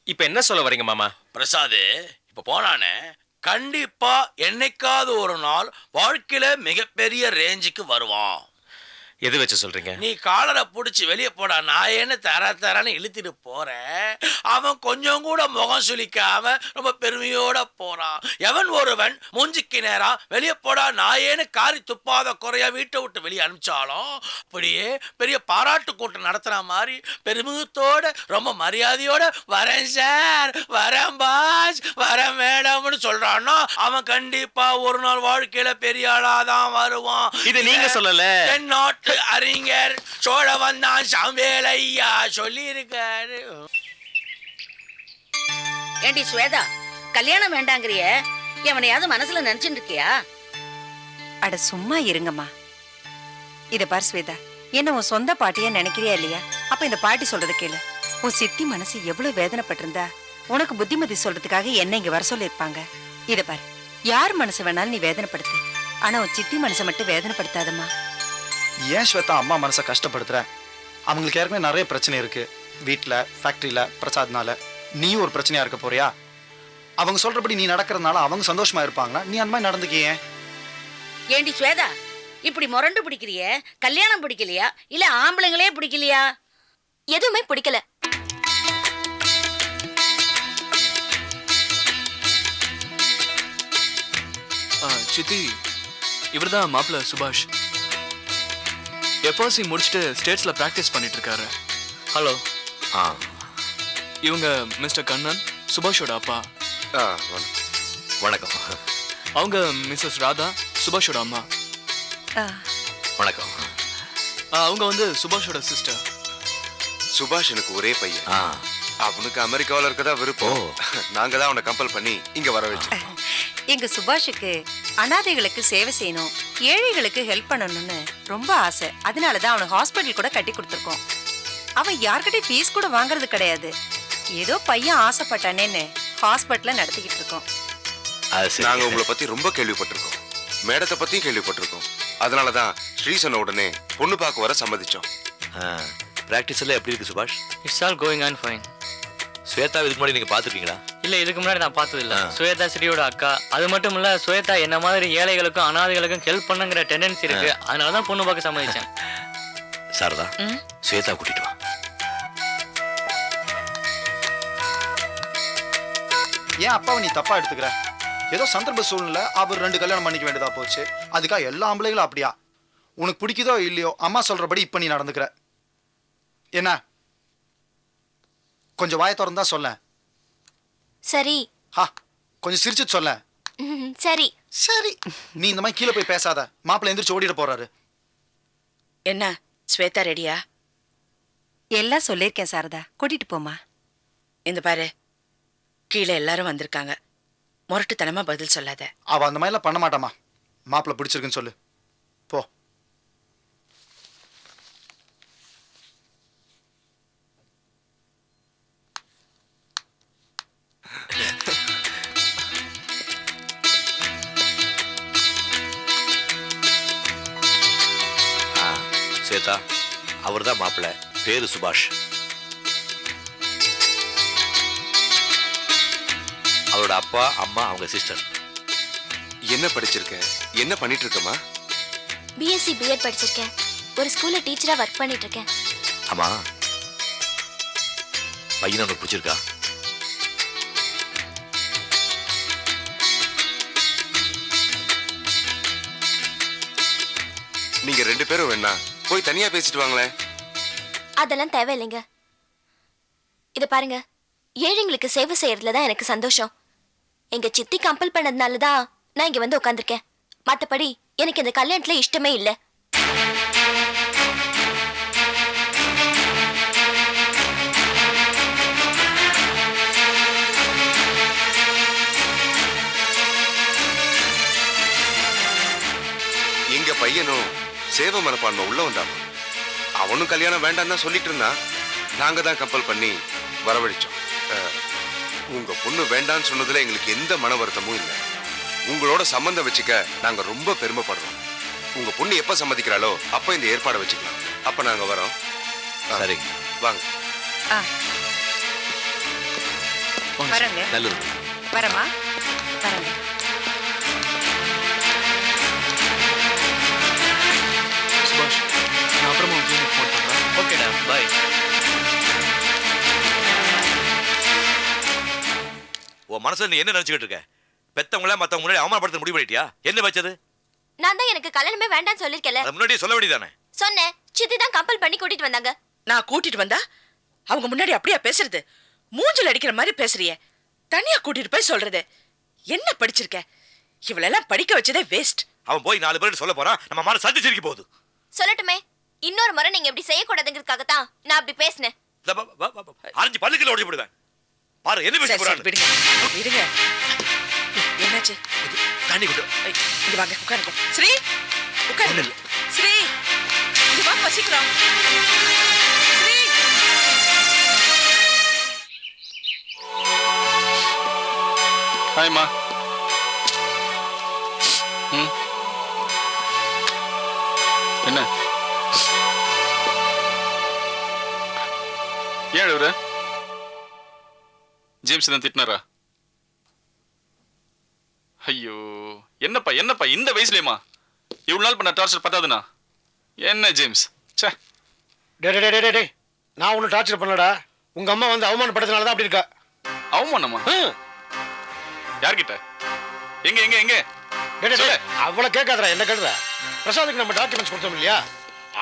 இப்போ என்ன சொல்ல வரீங்க மாமா? பிரசாத் இப்போ போனானே கண்டிப்பா என்னைக்காவது ஒரு நாள் வாழ்க்கையில மிகப்பெரிய ரேஞ்சுக்கு வருவான். எது வச்சு சொல்றீங்க? நீ காலரை பிடிச்சி வெளியே போடா நாயேன்னு தரன்னு இழுத்துட்டு போற, அவன் கொஞ்சம் கூட முகம் சுளிக்காம ரொம்ப பெருமையோட போறான். எவன் ஒருவன் மூஞ்சிக்கு நேரா வெளியே போடா நாயேன்னு காரி துப்பாத குறையா வீட்டை விட்டு வெளியே அனுப்பிச்சாலும் அப்படியே பெரிய பாராட்டு கூட்டம் நடத்துற மாதிரி பெருமிதத்தோட ரொம்ப மரியாதையோட வரேன் சார், வரேன் பாஸ், வரேன் மேடம்னு சொல்றான்னா அவன் கண்டிப்பா ஒரு நாள் வாழ்க்கையில பெரிய ஆளாதான் வருவான். இது நீங்க சொல்லல, நாட்டு அறிஞர் சோழவன் தான் சாம்பேலையா சொல்லி இருக்காரு. ஏண்டி ஸ்வேதா, கல்யாணம் வேண்டாங்கிறிய எவனையாவது மனசுல நினைச்சுட்டு இருக்கியா? அட சும்மா இருங்கம்மா. இத பார் ஸ்வேதா, என்ன உன் சொந்த பாட்டியா நினைக்கிறியா இல்லையா? அப்ப இந்த பாட்டி சொல்றது கேளு. உன் சித்தி மனசு எவ்வளவு வேதனைப்பட்டிருந்தா உனக்கு புத்திமதி சொல்றதுக்காக என்ன இங்க வர சொல்லிருப்பாங்க. இத பாரு, யார் மனசு வேணாலும் நீ வேதனைப்படுத்து, ஆனா உன் சித்தி மனசை மட்டும் வேதனைப்படுத்தாதம்மா. ஏன் ஸ்வேதா அம்மா மனசை கஷ்டப்படுத்துற? அவங்களுக்கு ஏற்கனவே நிறைய பிரச்சனை இருக்கு. வீட்டில், ஃபேக்ட்ரியில், பிரசாத்னால நீயும் ஒரு பிரச்சனையா இருக்க போறியா? அவங்க சொல்றபடி நீ நடக்கிறதுனால அவங்க சந்தோஷமா இருப்பாங்களா? நீ அந்த மாதிரி நடந்துக்கியே. ஏண்டி ஸ்வேதா, இப்படி முரண்டு பிடிக்கிறிய? கல்யாணம் பிடிக்கலையா இல்ல ஆம்பளைங்களே பிடிக்கலையா? எதுவுமே பிடிக்கல. சித்தி, இவர்தான் மாப்பிள்ள சுபாஷ். எஃப்ஆர்சி முடிச்சுட்டு ஸ்டேட்ஸ்ல பிராக்டிஸ் பண்ணிட்டு இருக்காரு. ஹலோ. இவங்க மிஸ்டர் கண்ணன், சுபாஷோட அப்பா. வணக்கம். அவங்க மிஸ்ஸஸ் ராதா, சுபாஷோட அம்மா. வணக்கம். அவங்க வந்து சுபாஷோட சிஸ்டர். சுபாஷ் எனக்கு ஒரே பையன். அவனுக்கு அமெரிக்காவில் இருக்கதா விருப்பம். நாங்க தான் அவனை கம்பல் பண்ணி இங்க வர வச்சோம். எங்க சுபாஷுக்கு அனாதைகளுக்கு சேவை செய்யணும், ஏழைகளுக்கு ஹெல்ப் பண்ணணும்னு ரொம்ப ஆசை. அதனாலதான் அவனுக்கு ஹாஸ்பிட்டல் கூட கட்டி கொடுத்துருக்கோம். அவன் யார்கிட்டயும் ஃபீஸ் கூட வாங்குறது கிடையாது. ஏதோ பையன் ஆசைப்பட்டானேன்னு ஹாஸ்பிட்டல நடத்திக்கிட்டு இருக்கோம். நாங்க உங்களை பத்தி ரொம்ப கேள்விப்பட்டிருக்கோம், மேடத்தை பத்தியும் கேள்விப்பட்டிருக்கோம். அதனாலதான் ஸ்ரீ சொன்ன உடனே பொண்ணு பார்க்க வர சம்மதிச்சோம். பிராக்டிஸ் எல்லாம் எப்படி இருக்கு சுபாஷ்? It's all going on fine. Shweta இதுக்கு முன்னாடி நீங்க பாத்துருக்கீங்களா? இல்ல, இதுக்கு முன்னாடி நான் பார்த்தது இல்ல. ஸ்வேதா ஸ்ரீயோட அக்கா. அது மட்டும் இல்ல, ஸ்வேதா என்ன மாதிரி ஏழைகளுக்கும் அனாதைகளுக்கும் ஹெல்ப் பண்ணுங்கிற டெண்டன்சி இருக்கு. அதனாலதான் பொண்ணு பார்க்க சம்மதிச்சேன். சாரதா, ஸ்வேதா கூட்டிட்டு வா. ஏன் அப்பாவை நீ தப்பா எடுத்துக்கிற? ஏதோ சந்தர்ப்ப சூழ்நிலை அவர் 2 கல்யாணம் பண்ணிக்க வேண்டியதா போச்சு. அதுக்காக எல்லா ஆம்பளைகளும் அப்படியா? உனக்கு பிடிக்குதோ இல்லையோ அம்மா சொல்றபடி இப்ப நீ நடந்துக்கிற. என்ன கொஞ்சம் வாயை திறந்தா சொல்ல. சரி. கொஞ்சம் சிரிச்சுட்டு சொல்ல. சரி சரி. நீ இந்த மாதிரி கீழே போய் பேசாத. மாப்பிள்ளை எந்திரிச்சு ஓடிட போறாரு. என்ன ஸ்வேதா ரெடியா? எல்லாம் சொல்லிருக்கேன் சாரதா, கூட்டிட்டு போமா. இந்த பாரு, கீழே எல்லாரும் வந்திருக்காங்க. முரட்டுத்தனமா பதில் சொல்லாத. அவ அந்த மாதிரிலாம் பண்ண மாட்டாமா. மாப்பிள்ளை பிடிச்சிருக்குன்னு சொல்லு போ. ஸ்வேதா, அவர் தான் மாப்பிள்ளை, பேரு சுபாஷ். அவரோட அப்பா அம்மா அவங்க சிஸ்டர். என்ன படிச்சிருக்க? என்ன பண்ணிட்டு இருக்கமா? பிஎஸ்சி பிஎட் படிச்சிருக்கேன். ஒரு ஸ்கூல்ல டீச்சரா ஒர்க் பண்ணிட்டு இருக்கேன். ஆமா, பையனை உனக்கு பிடிச்சிருக்கா? நீங்க 2 பேரும் வேணா போய் தனியா பேசிட்டு வாங்களேன். அதெல்லாம் தேவையில்லைங்க. இத பாருங்க, ஏழைங்களுக்கு சேவை செய்யறதுல தான் எனக்கு சந்தோஷம். எங்க சித்தி கம்பல் பண்ணதுனால தான் நான் இங்க வந்து உட்கார்ந்திருக்கேன். மத்தபடி எனக்கு இந்த கல்யாணத்துல இஷ்டமே இல்லை. எங்க பையனும் சேவை மனப்பான்மை உள்ள வந்தான். அவனும் கல்யாணம் வேண்டாம் தான் சொல்லிட்டு இருந்தான். நாங்க தான் கம்பல் பண்ணி வரவழைச்சோம். உங்க பொண்ணு வேண்டான்னு சொன்னதுல எங்களுக்கு எந்த மன வருத்தமும் இல்லை. உங்களோட சம்பந்தம் வச்சுக்க நாங்க ரொம்ப பெருமைப்படுறோம். உங்க பொண்ணு எப்ப சம்மதிக்கிறாளோ அப்ப இந்த ஏற்பாடை வச்சுக்கலாம். அப்ப நாங்க வரோம். சரிங்க, வாங்க. வரங்க. நல்லது. வரமா, வரங்க. சுபாஷ், பை. உன் மனசுல நீ என்ன நினைச்சுக்கிட்டு இருக்க? பெத்தவங்கள மத்தவங்க முன்னாடி அவமானப்படுத்த முடிவு பண்ணிட்டியா? என்ன வச்சது? நான் தான் எனக்கு கல்யாணமே வேண்டாம்னு சொல்லிருக்கல. அது முன்னாடியே சொல்ல வேண்டியதானே? சொன்னேன். சித்தி தான் கம்பல் பண்ணி கூட்டிட்டு வந்தாங்க. நான் கூட்டிட்டு வந்தா அவங்க முன்னாடி அப்படியா பேசுறது? மூஞ்சில் அடிக்கிற மாதிரி பேசுறியே. தனியா கூட்டிட்டு போய் சொல்றது. என்ன படிச்சிருக்க? இவளெல்லாம் படிக்க வச்சதே வேஸ்ட். அவன் போய் 4 பேருக்கு சொல்ல போறான். நம்ம மாற சந்தி சிரிக்க போகுது. சொல்லட்டுமே? இன்னொரு முறை நீங்க இப்படி செய்யக்கூடாதுங்கிறதுக்காக தான் நான் அப்படி பேசினேன். அரைஞ்சு பல்லுக்குள்ள ஓடி போடுவேன். பாரு என்ன பேச போறான். விடுங்க விடுங்க. என்னாச்சு? தண்ணி கொடு. இங்க வாங்க உட்காருங்க. ஸ்ரீ உட்காருங்க. ஸ்ரீ இங்க வா பசிக்கிறோம். ஸ்ரீ ஹாய்மா. என்ன ஏன் அழுவுற? ஜேம்ஸ் தான் திட்டினாரா? ஐயோ என்னப்பா என்னப்பா இந்த வயசுலயுமா இவ்வளவு நாள் பண்ண டார்ச்சர் பத்தாதுண்ணா? என்ன ஜேம்ஸ்? சே டே நான் ஒன்றும் டார்ச்சர் பண்ணலடா. உங்க அம்மா வந்து அவமானப்படுறதுனால தான் அப்படி இருக்கா. அவமானமா? யார்கிட்ட? எங்க எங்க எங்க? அவளை கேட்காதடா, என்ன கேட்குற? பிரசாதுக்கு நம்ம டாக்குமெண்ட்ஸ் கொடுத்தோம் இல்லையா,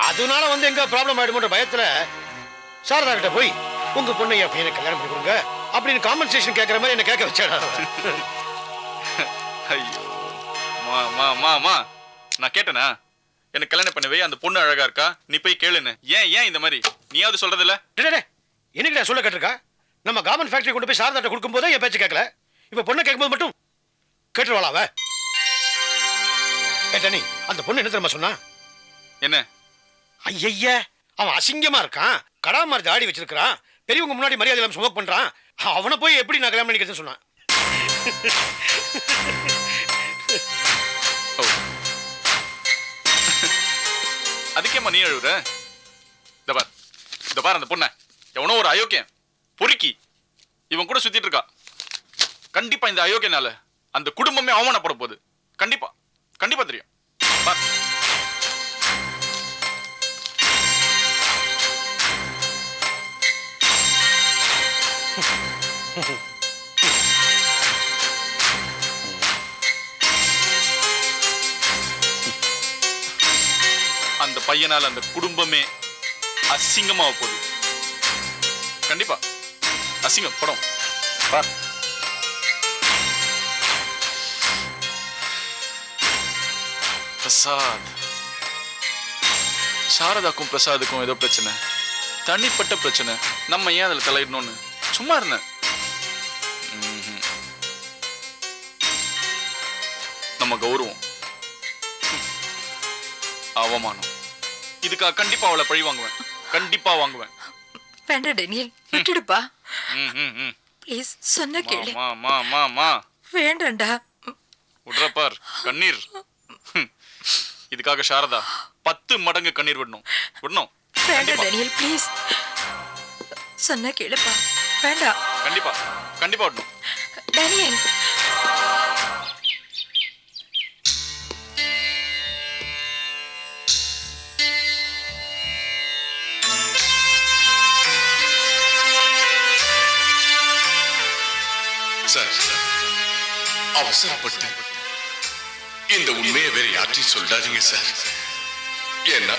அதனால வந்து எங்க ப்ராப்ளம் ஆயிடுமோன்ற பயத்துல சாரதா கிட்ட போய் உங்க பொண்ணை என் பையனை கல்யாணம் பண்ணி கொடுங்க அப்படின்னு காம்பன்சேஷன் கேட்கற மாதிரி என்ன கேட்க வச்சாடா. ஐயோ மா மா மா மா நான் கேட்டேனா? எனக்கு கல்யாணம் பண்ணவே அந்த பொண்ணு அழகா இருக்கா, நீ போய் கேளுன்னு. ஏன் ஏன் இந்த மாதிரி நீயாவது சொல்றது இல்ல? என்னக்கிட்ட சொல்ல கேட்டிருக்கா? நம்ம கார்மெண்ட் ஃபேக்டரி கொண்டு போய் சாரதாட்ட கொடுக்கும் போதே என் பேச்சு கேட்கல. இப்ப பொண்ணை கேட்கும்போது மட்டும் கேட்டுருவாளா அவ? நீ அந்த பொண்ணு என்ன தெரியுமா சொன்னா? என்ன? ஐய அவன் அசிங்கமா இருக்கான், கடா மாதிரி தாடி வச்சிருக்கான், பெரியவங்க முன்னாடி மரியாதை இல்லாம ஸ்மோக் பண்றான், அவனை போய் எப்படி நான் கல்யாணம் பண்ணிக்கிறதுன்னு சொன்னான். அதுக்கேம்மா நீ அழுவுற? இந்த பார் அந்த பொண்ண எவனோ ஒரு அயோக்கியன் பொறுக்கி இவன் கூட சுத்திட்டு இருக்கா. கண்டிப்பா இந்த அயோக்கியனால அந்த குடும்பமே அவமானப்பட போகுது. கண்டிப்பா கண்டிப்பா தெரியும். பார். அந்த பையனால அந்த குடும்பமே அசிங்கமா போகுது. கண்டிப்பா அசிங்கம் படம். பார். பிரசாத், சாரதாக்கும் பிரசாதுக்கும் ஏதோ பிரச்சனை, தனிப்பட்ட பிரச்சனை. நம்ம ஏன் அதுல தலையிடணும்னு சும்மா இருந்தேன். நம்ம கௌரவம் அவமானம், இதுக்காக கண்டிப்பா அவளை பழி வாங்குவேன். கண்டிப்பா வாங்குவேன். வேண்டாம் டேனியல், விட்டுடுப்பா ப்ளீஸ். சொன்ன கேளு. வேண்டாம்டா. விடுறப்பார் கண்ணீர். இதுக்காக சாரதா 10 மடங்கு கண்ணீர் விடணும். வேண்டாம் டேனியல் ப்ளீஸ். சொன்ன கேளுப்பா. வேண்டாம். கண்டிப்பா கண்டிப்பா விடணும். டேனியல் சார், அவசரப்பட்டு இந்த உண்மையை வேற யார்ட்டையும் சொல்லாதீங்க சார். ஏன்னா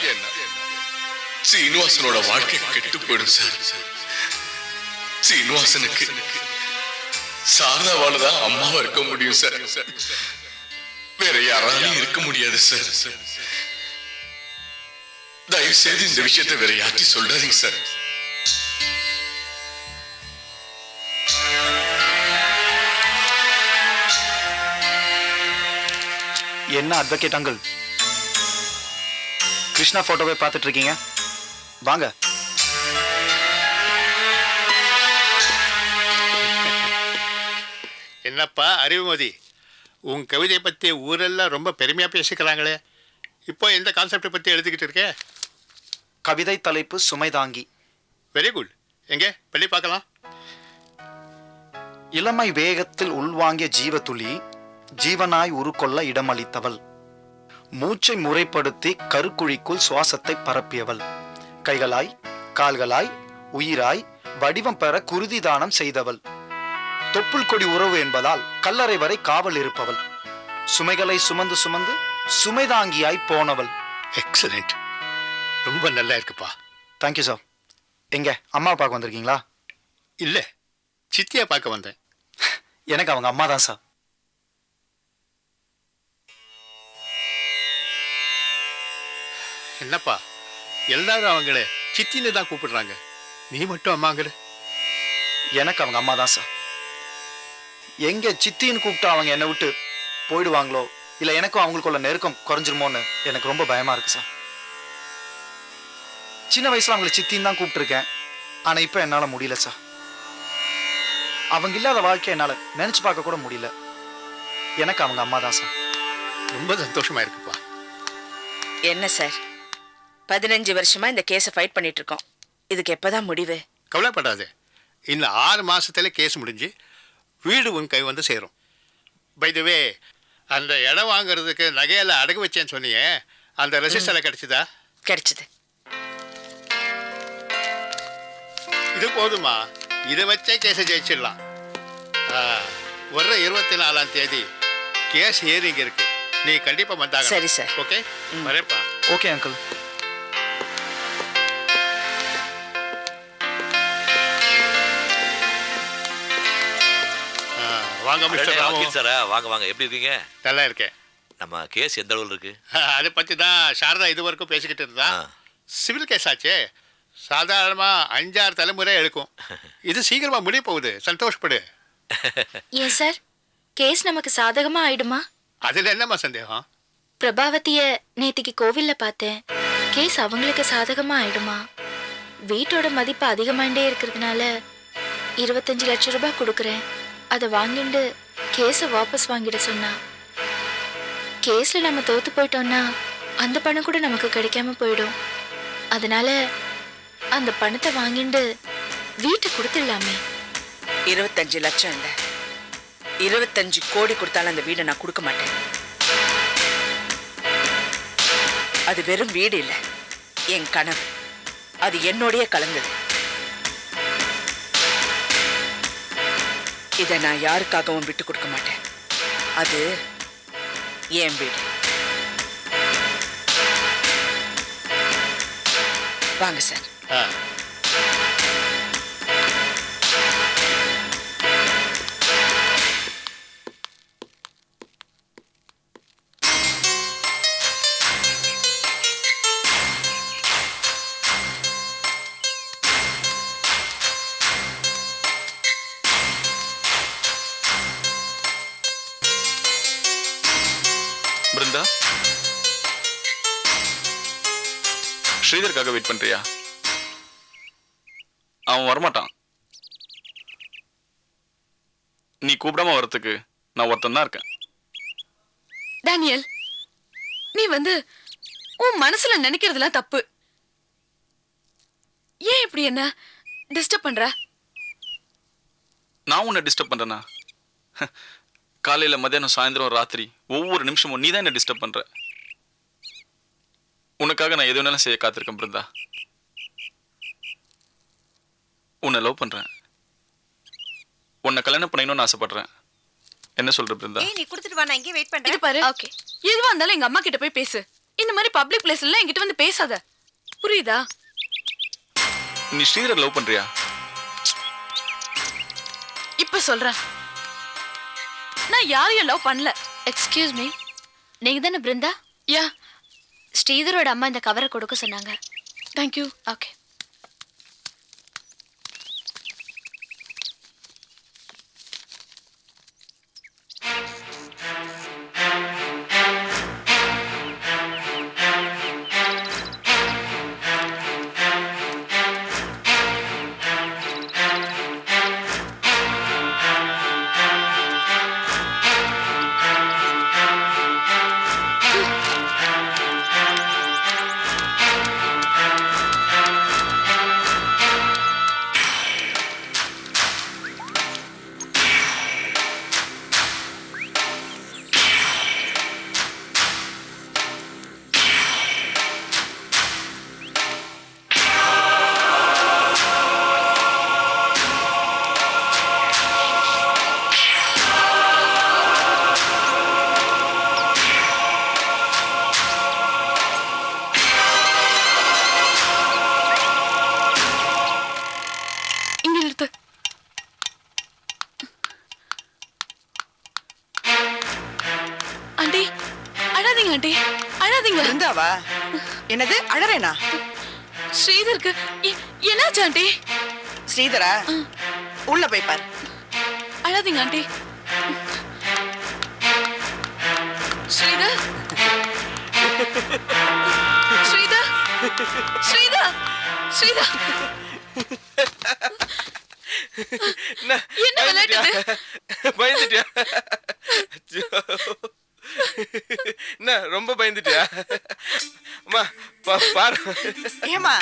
சீனிவாசனோட வாழ்க்கை கெட்டு போயிடும் சார். சீனிவாசனுக்கு சாரதாவால தான் அம்மாவா இருக்க முடியும் சார். வேற யாராலையும் இருக்க முடியாது சார். தயவு செய்து இந்த விஷயத்தை வேற யார்ட்டையும் சொல்லாதீங்க சார். என்ன அட்வொகேட் அங்கிள், கிருஷ்ணா போட்டோவை பார்த்துட்டு இருக்கீங்க? வாங்க. என்னப்பா அறிவுமதி, உன் கவிதை பற்றி ஊரெல்லாம் ரொம்ப பெருமையாக பேசிக்கிறாங்களே, இப்போ எந்த கான்செப்டை பற்றி எழுதிக்கிட்டு இருக்கே? கவிதை தலைப்பு சுமைதாங்கி. Very good. எங்கே பள்ளி பார்க்கலாம். இளமை வேகத்தில் உள்வாங்கிய ஜீவத்துளி ஜீவனாய் உருக்கொள்ள இடமளித்தவள், மூச்சை முறைப்படுத்தி கருக்குழிக்குள் சுவாசத்தை பரப்பியவள், கைகளாய் கால்களாய் உயிராய் வடிவம் பெற குருதி தானம் செய்தவள். தொப்புள் கொடி உறவு என்பதால் கல்லறை வரை காவல் இருப்பவள். சுமைகளை சுமந்து சுமந்து சுமைதாங்கியாய் போனவள். எக்ஸலண்ட், ரொம்ப நல்லா இருக்குப்பா. Thank you sir. எங்க அம்மா பார்க்க வந்திருக்கீங்களா? இல்லை, சித்தியா பார்க்க வந்தேன். எனக்கு அவங்க அம்மா தான் சார். என்னப்பா எல்லாரும் அவங்கள சித்தின்னு தான் கூப்பிடுறாங்க, நீ மட்டும் அம்மாங்கிற? எனக்கு அவங்க அம்மா தான் சார். எங்க சித்தின்னு கூப்பிட்டா அவங்க என்னை விட்டு போயிடுவாங்களோ, இல்லை எனக்கும் அவங்களுக்குள்ள நெருக்கம் குறைஞ்சிருமோன்னு எனக்கு ரொம்ப பயமா இருக்கு சார். சின்ன வயசுல அவங்களை சித்தின்னு தான் கூப்பிட்டுருக்கேன். ஆனா இப்ப என்னால முடியல சார். அவங்க இல்லாத வாழ்க்கை என்னால நினைச்சு பார்க்க கூட முடியல. எனக்கு அவங்க அம்மா தான் சார். ரொம்ப சந்தோஷமா இருக்குப்பா. என்ன சார், 15 வருஷமா இந்த கேஸை ஃபைட் பண்ணிட்டு இருக்கோம். இதுக்கு எப்பதான் முடிவு? கவலைப்படாது, இன்னும் 6 மாசத்துல கேஸ் முடிஞ்சு வீடு உன் கை வந்து சேரும். பை தி வே, அந்த இடம் வாங்குறதுக்கு நகையெல்லாம் அடகு வச்சேன்னு சொன்னியே, அந்த ரெசிஸ்டர் கிடைச்சதா? கிடைச்சது. இது போதுமா, இதை வச்சே கேஸை ஜெயிச்சிடலாம். வர்ற 24ஆம் தேதி கேஸ் ஹியரிங் இருக்கு, நீ கண்டிப்பா வந்தாக. சரி சார். ஓகே, வரேப்பா. Okay uncle. வாங்க மிஸ்டர் ராமு. சார் வாங்க வாங்க, எப்படி இருக்கீங்க? நல்லா இருக்கேன். நம்ம கேஸ் எந்த அளவில் இருக்கு? அதை பற்றி தான் சாரதா இது வரைக்கும் பேசிக்கிட்டு இருந்தா. சிவில் கேஸ் ஆச்சே, சாதாரணமாக 5-6 தலைமுறை எடுக்கும். இது சீக்கிரமாக முடிய போகுது, சந்தோஷப்படு. ஏன் சார், கேஸ் நமக்கு சாதகமா ஆயிடுமா? அதில் என்னம்மா சந்தேகம்? பிரபாவதிய நேத்திக்கு கோவில்ல பார்த்தேன். கேஸ் அவங்களுக்கு சாதகமா ஆயிடுமா? வீட்டோட மதிப்பு அதிகமாயிட்டே இருக்கிறதுனால 25 லட்சம் ரூபாய் கொடுக்குறேன், அதை வாங்கிட்டு கேஸை வாபஸ் வாங்கிட சொன்னா. கேஸ்ல நம்ம தோத்து போயிட்டோம்னா அந்த பணம் கூட நமக்கு கிடைக்காம போயிடும். அதனால அந்த பணத்தை வாங்கிட்டு வீட்டை கொடுத்துடலாமே. 25 லட்சம் இல்ல, 25 கோடி கொடுத்தாலும் அந்த வீடை நான் கொடுக்க மாட்டேன். அது வெறும் வீடு இல்ல, என் கனவு. அது என்னோடய கலந்தது. இதை நான் யாருக்காகவும் விட்டு கொடுக்க மாட்டேன். அது என் வீடு. வாங்க சார். பிருந்தா, ஸ்ரீதருக்காக வெயிட் பண்றியா? அவன் வரமாட்டான். நீ கூப்பிடாம வரத்துக்கு நான் ஒருத்தன் தான் இருக்கேன். டேனியல், நீ உன் மனசுல நினைக்கிறதுலாம் தப்பு. ஏன் இப்படி என்ன டிஸ்டர்ப் பண்ற? நான் உன்னை டிஸ்டர்ப் பண்றேனா? காலையில, மத்தியானம், சாயந்தரம், ராத்திரி ஒவ்வொரு நிமிஷமும் நீ தான் என்ன டிஸ்டர்ப் பண்ற. உனக்காக நான் எது வேணாலும் செய்ய காத்திருக்கேன் பிருந்தா. உன்னை லவ் பண்றேன், உன்னை கல்யாணம் பண்ணிக்கணும்னு ஆசைப்படுறேன். என்ன சொல்ற பிருந்தா? நீ கொடுத்துட்டு வா, நான் இங்கே வெயிட் பண்றேன். இது பாரு, ஓகே, எதுவா இருந்தாலும் எங்க அம்மா கிட்ட போய் பேசு. இந்த மாதிரி பப்ளிக் பிளேஸ்ல என்கிட்ட வந்து பேசாத, புரியுதா? நீ ஸ்ரீதர் லவ் பண்றியா? இப்ப சொல்றேன், நான் யாரையும் லவ் பண்ணல. எக்ஸ்கியூஸ் மீ, நீங்க தானே பிருந்தா? யா. ஸ்ரீதரோட அம்மா இந்த கவரை கொடுக்க சொன்னாங்க. தேங்க்யூ. ஓகே. விடுங்க. இருந்தாவா? என்னது அழறேனா? ஸ்ரீதருக்கு என்னாச்சு ஆண்டி? ஸ்ரீதரா உள்ள போய் பாரு. அழாதீங்க ஆண்டி. ஸ்ரீதர் ஸ்ரீதர் ஸ்ரீதர் ஸ்ரீதர் என்ன விளையாட்டு? பயந்துட்டியா? என்ன ரொம்ப பயந்துட்டியா? அம்மா பாரு. ஏமா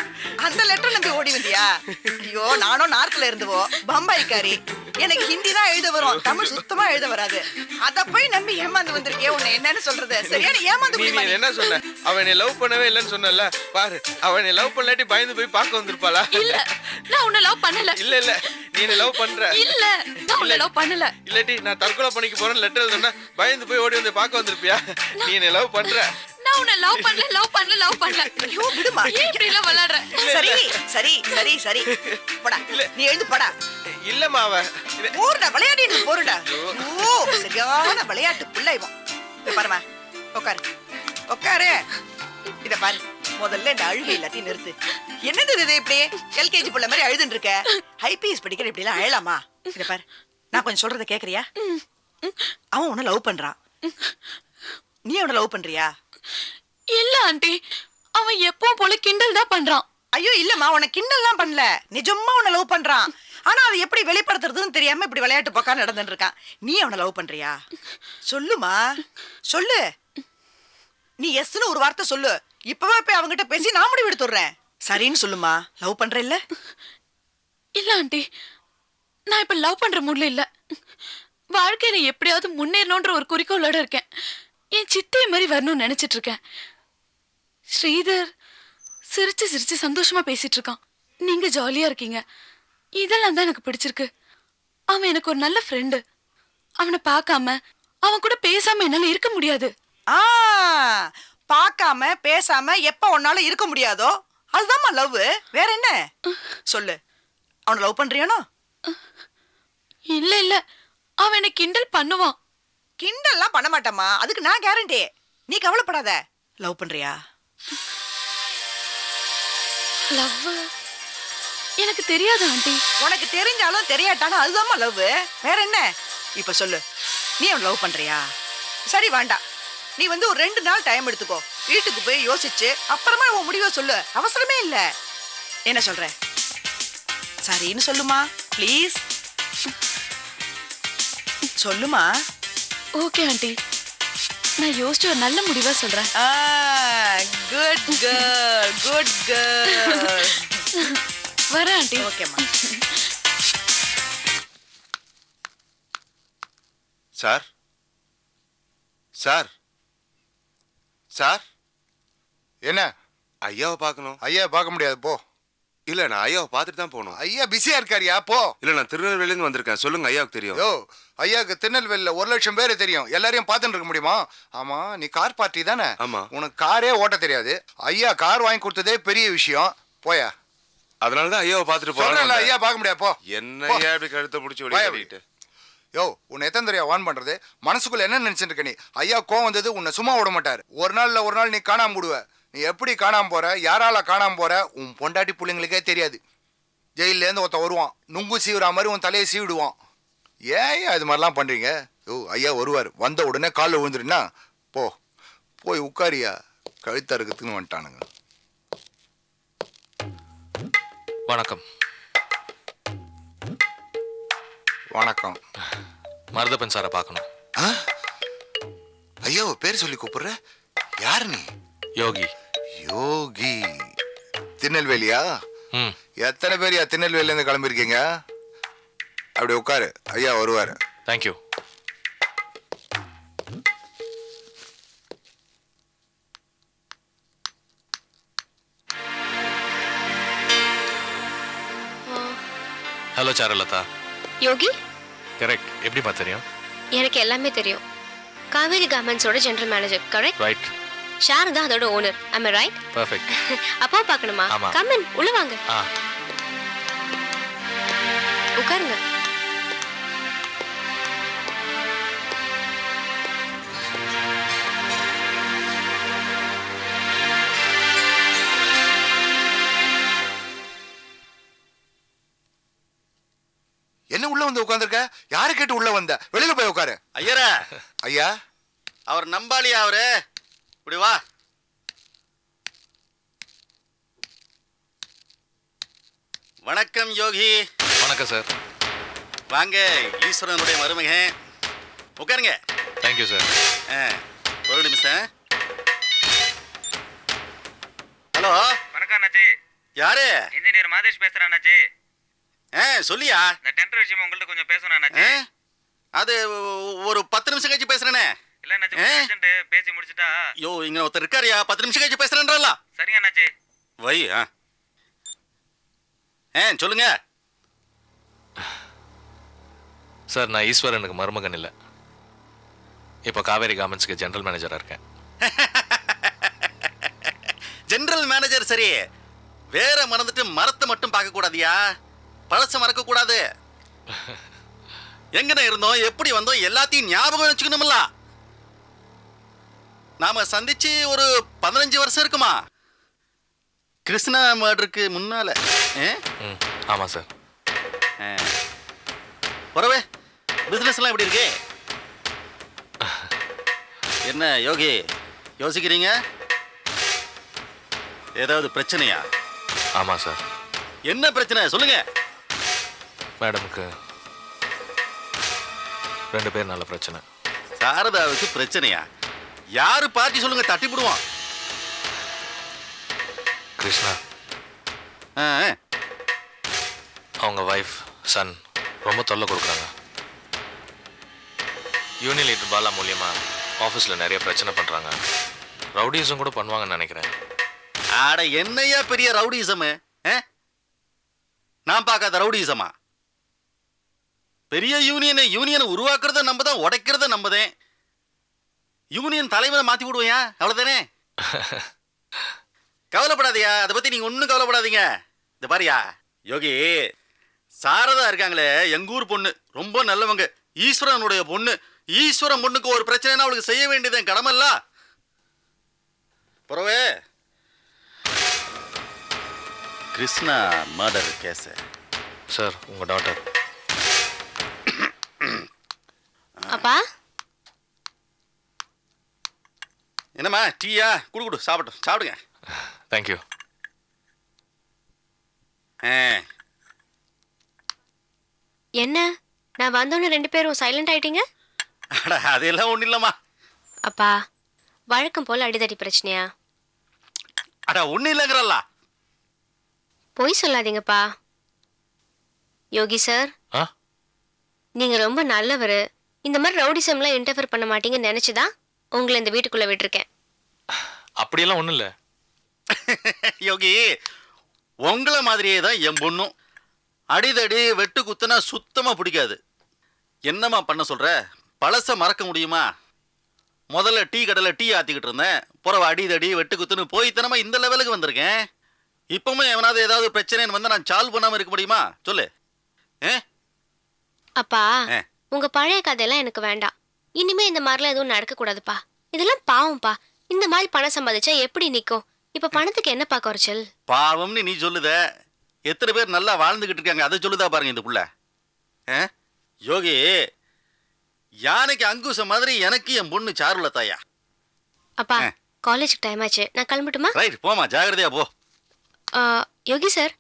அந்த லெட்டர் நம்பி ஓடி வந்தியா? ஐயோ நானும் நார்த்ல இருந்துவோ பம்பாய்க்காரி. எனக்கு ஹிந்தி தான் எழுத வரும், தமிழ் சுத்தமா எழுத வராது. அத போய் நம்பி ஏமாந்து வந்திருக்கே. உன்னை என்னன்னு சொல்றது? சரியான ஏமாந்து நீ என்ன சொன்ன? அவனை லவ் பண்ணவே இல்லைன்னு சொன்னல. பாரு அவனை லவ் பண்ணலாட்டி பயந்து போய் பார்க்க வந்திருப்பாளா? இல்ல நான் உன்னை லவ் பண்ணல. இல்ல இல்ல நீ என்ன லவ் பண்ற? இல்ல நான் உன்னை லவ் பண்ணல. இல்லாட்டி நான் தற்கொலை பண்ணிக்க போறேன் லெட்டர் எழுதுனா பயந்து போய் ஓடி வந்து பார்க்க வந்திருப்பியா? நீ என்ன லவ் பண்ற? நான் உன்னை லவ் பண்ணல. ஐயோ விடுமா. ஏன் இப்படி எல்லாம் விளையாடுற? சரி சரி சரி சரி போடா. நீ எழுந்து போடா. இல்லம்மா அவன் போறடா விளையாடிட்டு போறடா. ஓ சரியான விளையாட்டு பிள்ளை இவன். பாருமா உட்காரு உட்காரு. இத பாரு முதல்ல இந்த அழுகை எல்லாத்தையும் நிறுத்து. என்னது இது இப்படி எல்கேஜி பிள்ளை மாதிரி அழுதுன்னு இருக்க? ஐபிஎஸ் படிக்கிற இப்படி எல்லாம் அழலாமா? இத பாரு நான் கொஞ்சம் சொல்றத கேக்குறியா? அவன் உன்னை லவ் பண்றான், நீ அவனை லவ் பண்றியா? இல்ல ஆண்டி, அவன் எப்பவும் போல கிண்டல் தான் பண்றான். ஐயோ இல்லம்மா உன்னை கிண்டல்லாம் பண்ணல, நிஜமா உன்னை லவ் பண்றான். ஆனா அது எப்படி வெளிப்படுத்துறதுன்னு தெரியாம இப்படி விளையாட்டு பக்கா நடந்துட்டு இருக்கான். நீ அவனை லவ் பண்றியா? சொல்லுமா சொல்லு. நீ எஸ்ன்னு ஒரு வார்த்தை சொல்லு. இப்பவே போய் அவங்கிட்ட பேசி நான் முடிவு எடுத்துடுறேன். சரின்னு சொல்லுமா. லவ் பண்ற இல்ல? இல்ல ஆண்டி, நான் இப்ப லவ் பண்ற மூட்ல இல்ல. வாழ்க்கையில எப்படியாவது முன்னேறணும்ன்ற ஒரு குறிக்கோளோட இருக்கேன். என் சித்தைய மாதிரி வரணும்னு நினைச்சிட்டு இருக்கேன். ஸ்ரீதர் சிரிச்சு சிரிச்சு சந்தோஷமா பேசிட்டு இருக்கான். நீங்க ஜாலியா இருக்கீங்க. இதெல்லாம் தான் எனக்கு பிடிச்சிருக்கு. அவன் எனக்கு ஒரு நல்ல ஃப்ரெண்டு. அவனை பார்க்காம அவன் கூட பேசாம என்னால இருக்க முடியாது. பார்க்காம பேசாம எப்ப ஒன்னால இருக்க முடியாதோ அதுதான்மா லவ். வேற என்ன சொல்லு. அவனை லவ் பண்றியானோ? இல்ல இல்ல, அவன் என்ன கிண்டல் பண்ணுவான். கிண்டல்லாம் பண்ண மாட்டாமா, அதுக்கு நான் கேரண்டி. நீ கவலைப்படாத. லவ் பண்றியா? லவ் எனக்கு தெரியாது ஆண்டி. உனக்கு தெரிஞ்சாலும் தெரியாட்டாலும் அதுதான்மா லவ். வேற என்ன இப்ப சொல்லு. நீ அவன் லவ் பண்றியா? சரி வேண்டாம், நீ வந்து ஒரு 2 நாள் டைம் எடுத்துக்கோ. வீட்டுக்கு போய் யோசிச்சு அப்புறமா உன் முடிவை சொல்லு. அவசரமே இல்ல. என்ன சொல்ற? சரின்னு சொல்லுமா ப்ளீஸ். சொல்லுமா. ஓகே ஆண்டி, நான் யோசிச்சு ஒரு நல்ல முடிவா சொல்றேன். Good girl good girl. வரேன் ஆண்டி. ஓகேம்மா. சார் சார் சார் என்ன? ஐயாவை பார்க்கணும். ஐயா பார்க்க முடியாது போ. இல்ல நான் ஐயாவை பார்த்துட்டு தான் போகணும். ஐயா பிஸியா இருக்காரியா? போ. இல்ல நான் திருநெல்வேலியிருந்து வந்திருக்கேன். சொல்லுங்க ஐயாவுக்கு தெரியும். யோ ஐயாவுக்கு திருநெல்வேலியில 1,00,000 பேர் தெரியும். எல்லாரையும் பார்த்துட்டு இருக்க முடியுமா? ஆமா நீ கார் பார்ட்டி தானே? ஆமா. உனக்கு காரே ஓட்ட தெரியாது. ஐயா கார் வாங்கி கொடுத்ததே பெரிய விஷயம். போயா. அதனாலதான் ஐயாவை பார்த்துட்டு போறேன். ஐயா பார்க்க முடியாது போ. என்ன ஐயா இப்படி கழுத்தை பிடிச்சி ஓடிட்டு? யோ உன்னை எத்தனை தெரியா வான் பண்றது? மனசுக்குள்ள என்ன நினைச்சிட்டு இருக்க நீ? ஐயா கோவம் வந்தது உன்னை சும்மா விட மாட்டாரு. ஒரு நாள் நீ காணாம விடுவ. நீ எப்படி காணாம போற, யாரால காணாம போற, உன் பொண்டாட்டி பிள்ளைங்களுக்கே தெரியாது. ஜெயில இருந்து ஒருத்த வருவான், நுங்கு சீவுற மாதிரி உன் தலையை சீவிடுவான். ஏன் இது மாதிரிலாம் பண்றீங்க? யோ ஐயா வருவார், வந்த உடனே காலில் விழுந்துருன்னா போய் உட்காரியா. கழுத்தா இருக்குதுன்னு வந்துட்டானுங்க. வணக்கம். வணக்கம். மருதப்பன் சாரை பார்க்கணும். ஐயா பேர் சொல்லி கூப்பிடுற? யாரு நீ? யோகி. யோகி திருநெல்வேலியா? எத்தனை பேர் திருநெல்வேலியில இருந்து கிளம்பிருக்கீங்க? அப்படி உட்காரு, ஐயா வருவாரு. Thank you. Hello Charulatha. Yogi? Correct. எப்படிப்பா தெரியும்? எனக்கு எல்லாமே தெரியும். காவேரி கார்மெண்ட்ஸோட general manager. Correct? Right. Sharu தான் அதோட owner. am I right? Perfect. அப்பா பார்க்கணுமா? ஆமா. கம் இன், உள்ள வாங்க. உட்காருங்க. உள்ள வந்து உட்காந்துருக்க? யாரு கேட்டு உள்ள வந்த? வெளியில போய் உட்காரு. ஐயரா, ஐயா, அவர் நம்பாளியா அவரு? இப்படி வா. வணக்கம் யோகி. வணக்கம் சார். வாங்க, ஈஸ்வரனுடைய மருமகன். உட்காருங்க. Thank you sir. ஒரு நிமிஷம். ஹலோ. வணக்கம் அண்ணாச்சி. யாரு? இன்ஜினியர் மாதேஷ் பேசுறேன் அண்ணாச்சி. சொல்லியா? இந்த டெண்டர் விஷயம் உங்கள்ட்ட கொஞ்சம் பேசணும் அண்ணாச்சி. அது ஒரு 10 நிமிஷம் கழிச்சு பேசுறேனே. இல்ல அண்ணாச்சி, அர்ஜென்ட், பேசி முடிச்சிட்டா. யோ, இங்க ஒருத்தர் இருக்காரியா, 10 நிமிஷம் கழிச்சு பேசுறேன்றா. சரிங்க அண்ணாச்சி. வை. சொல்லுங்க சார். நான் ஈஸ்வரனுக்கு மருமகன் இல்லை, இப்போ காவேரி கார்மெண்ட்ஸ்க்கு ஜெனரல் மேனேஜராக இருக்கேன். ஜெனரல் மேனேஜர் சரி, வேற மறந்துட்டு மரத்தை மட்டும் பார்க்க கூடாதியா, பழச மறக்க கூடாது. எங்கன இருந்தோம், எப்படி வந்தோம், எல்லாத்தையும் ஞாபகம் வச்சுக்கணும்ல. நாம சந்திச்சு ஒரு 15 வருஷம் இருக்குமா, கிருஷ்ணா மர்டருக்கு முன்னால. ஆமாம் சார். வரவே பிசினஸ் எல்லாம் எப்படி இருக்கு? என்ன யோகி யோசிக்கிறீங்க? ஏதாவது பிரச்சனையா? ஆமாம் சார். என்ன பிரச்சனை சொல்லுங்க. மேடமுக்கு 2 பேர் நல்ல பிரச்சனை. சாரதாவுக்கு பிரச்சனையா? யாரு பார்ட்டி சொல்லுங்க, தட்டி போடுவோம். கிருஷ்ணா, அவங்க ஒய்ஃப் சன் ரொம்ப தொல்லை கொடுக்குறாங்க. யூனியன் லீடர் பாலா மூலியமா ஆஃபீஸில் நிறைய பிரச்சனை பண்ணுறாங்க. ரவுடிசம் கூட பண்ணுவாங்கன்னு நினைக்கிறேன். ஆட என்னையா பெரிய ரவுடிசமு? நான் பார்க்காத ரவுடிசமா? பெரிய யூனியனை உருவாக்குறத நம்ம தான், உடைக்கிறத நம்ம தான். யூனியன் தலைவரை மாற்றி விடுவோயா, அவ்வளோதானே. கவலைப்படாதயா, அதை பற்றி நீங்கள் ஒன்றும் கவலைப்படாதீங்க. இந்த பாரியா யோகி, சாரதா இருக்காங்களே, எங்கூர் பொண்ணு, ரொம்ப நல்லவங்க, ஈஸ்வரனுடைய பொண்ணு. ஈஸ்வரன் பொண்ணுக்கு ஒரு பிரச்சனைனா அவளுக்கு செய்ய வேண்டியது என் கடமைல்ல. புறவே கிருஷ்ணா மர்டர் கேஸ். சார், உங்கள் டாக்டர். அப்பா, என்னம்மா டீயா? குடு சாப்பிட்டோம், சாப்பிடுங்க. தேங்க்யூ. என்ன நான் வந்தோன்னு 2 பேரும் சைலண்ட் ஆயிட்டீங்க? அதெல்லாம் ஒன்றும் இல்லைம்மா. அப்பா, வழக்கம் போல அடிதடி பிரச்சனையா? ஒன்றும் இல்லைங்கிறல்ல. பொய் சொல்லாதீங்கப்பா. யோகி சார், நீங்க ரொம்ப நல்லவர். இந்த மாதிரி ரவுடிசம்லாம் இன்டர்ஃபியர் பண்ண மாட்டீங்கன்னு நினைச்சுதான் உங்களை இந்த வீட்டுக்குள்ள விட்டுருக்கேன். அப்படியெல்லாம் ஒன்றும் இல்லை யோகி. உங்களை மாதிரியே தான் என் பொண்ணும். அடிதடி வெட்டு குத்துனா சுத்தமா பிடிக்காது. என்னம்மா பண்ண சொல்ற? பழச மறக்க முடியுமா? முதல்ல டீ கடையில் டீ ஆத்திக்கிட்டு இருந்தேன், புறவ அடிதடி வெட்டு குத்துன்னு போய் தானமா இந்த லெவலுக்கு வந்திருக்கேன். இப்பவும் எவனாவது ஏதாவது பிரச்சனைன்னு வந்து நான் சால்வ் பண்ணாம இருக்க முடியுமா சொல்லு. அப்பா, உங்க பழைய கதையெல்லாம் எனக்கு வேண்டாம். இனிமே இந்த மாதிரிலாம் எதுவும் நடக்க கூடாதுப்பா. இதெல்லாம் பாவம்ப்பா. இந்த மாதிரி பணம் சம்பாதிச்சா எப்படி நிக்கும்? இப்ப பணத்துக்கு என்னப்பா குறைச்சல்? பாவம்னு நீ சொல்லுத, எத்தனை பேர் நல்லா வாழ்ந்துகிட்டு இருக்காங்க அதை சொல்லுதா பாருங்க இந்த புள்ள. யோகி, யானைக்கு அங்குசம் மாதிரி எனக்கு என் பொண்ணு சாருல தாயா. அப்பா, காலேஜுக்கு டைம் ஆச்சு, நான் கிளம்பட்டுமா? ரைட், போமா, ஜாகிரதையா போ. யோகி சார்,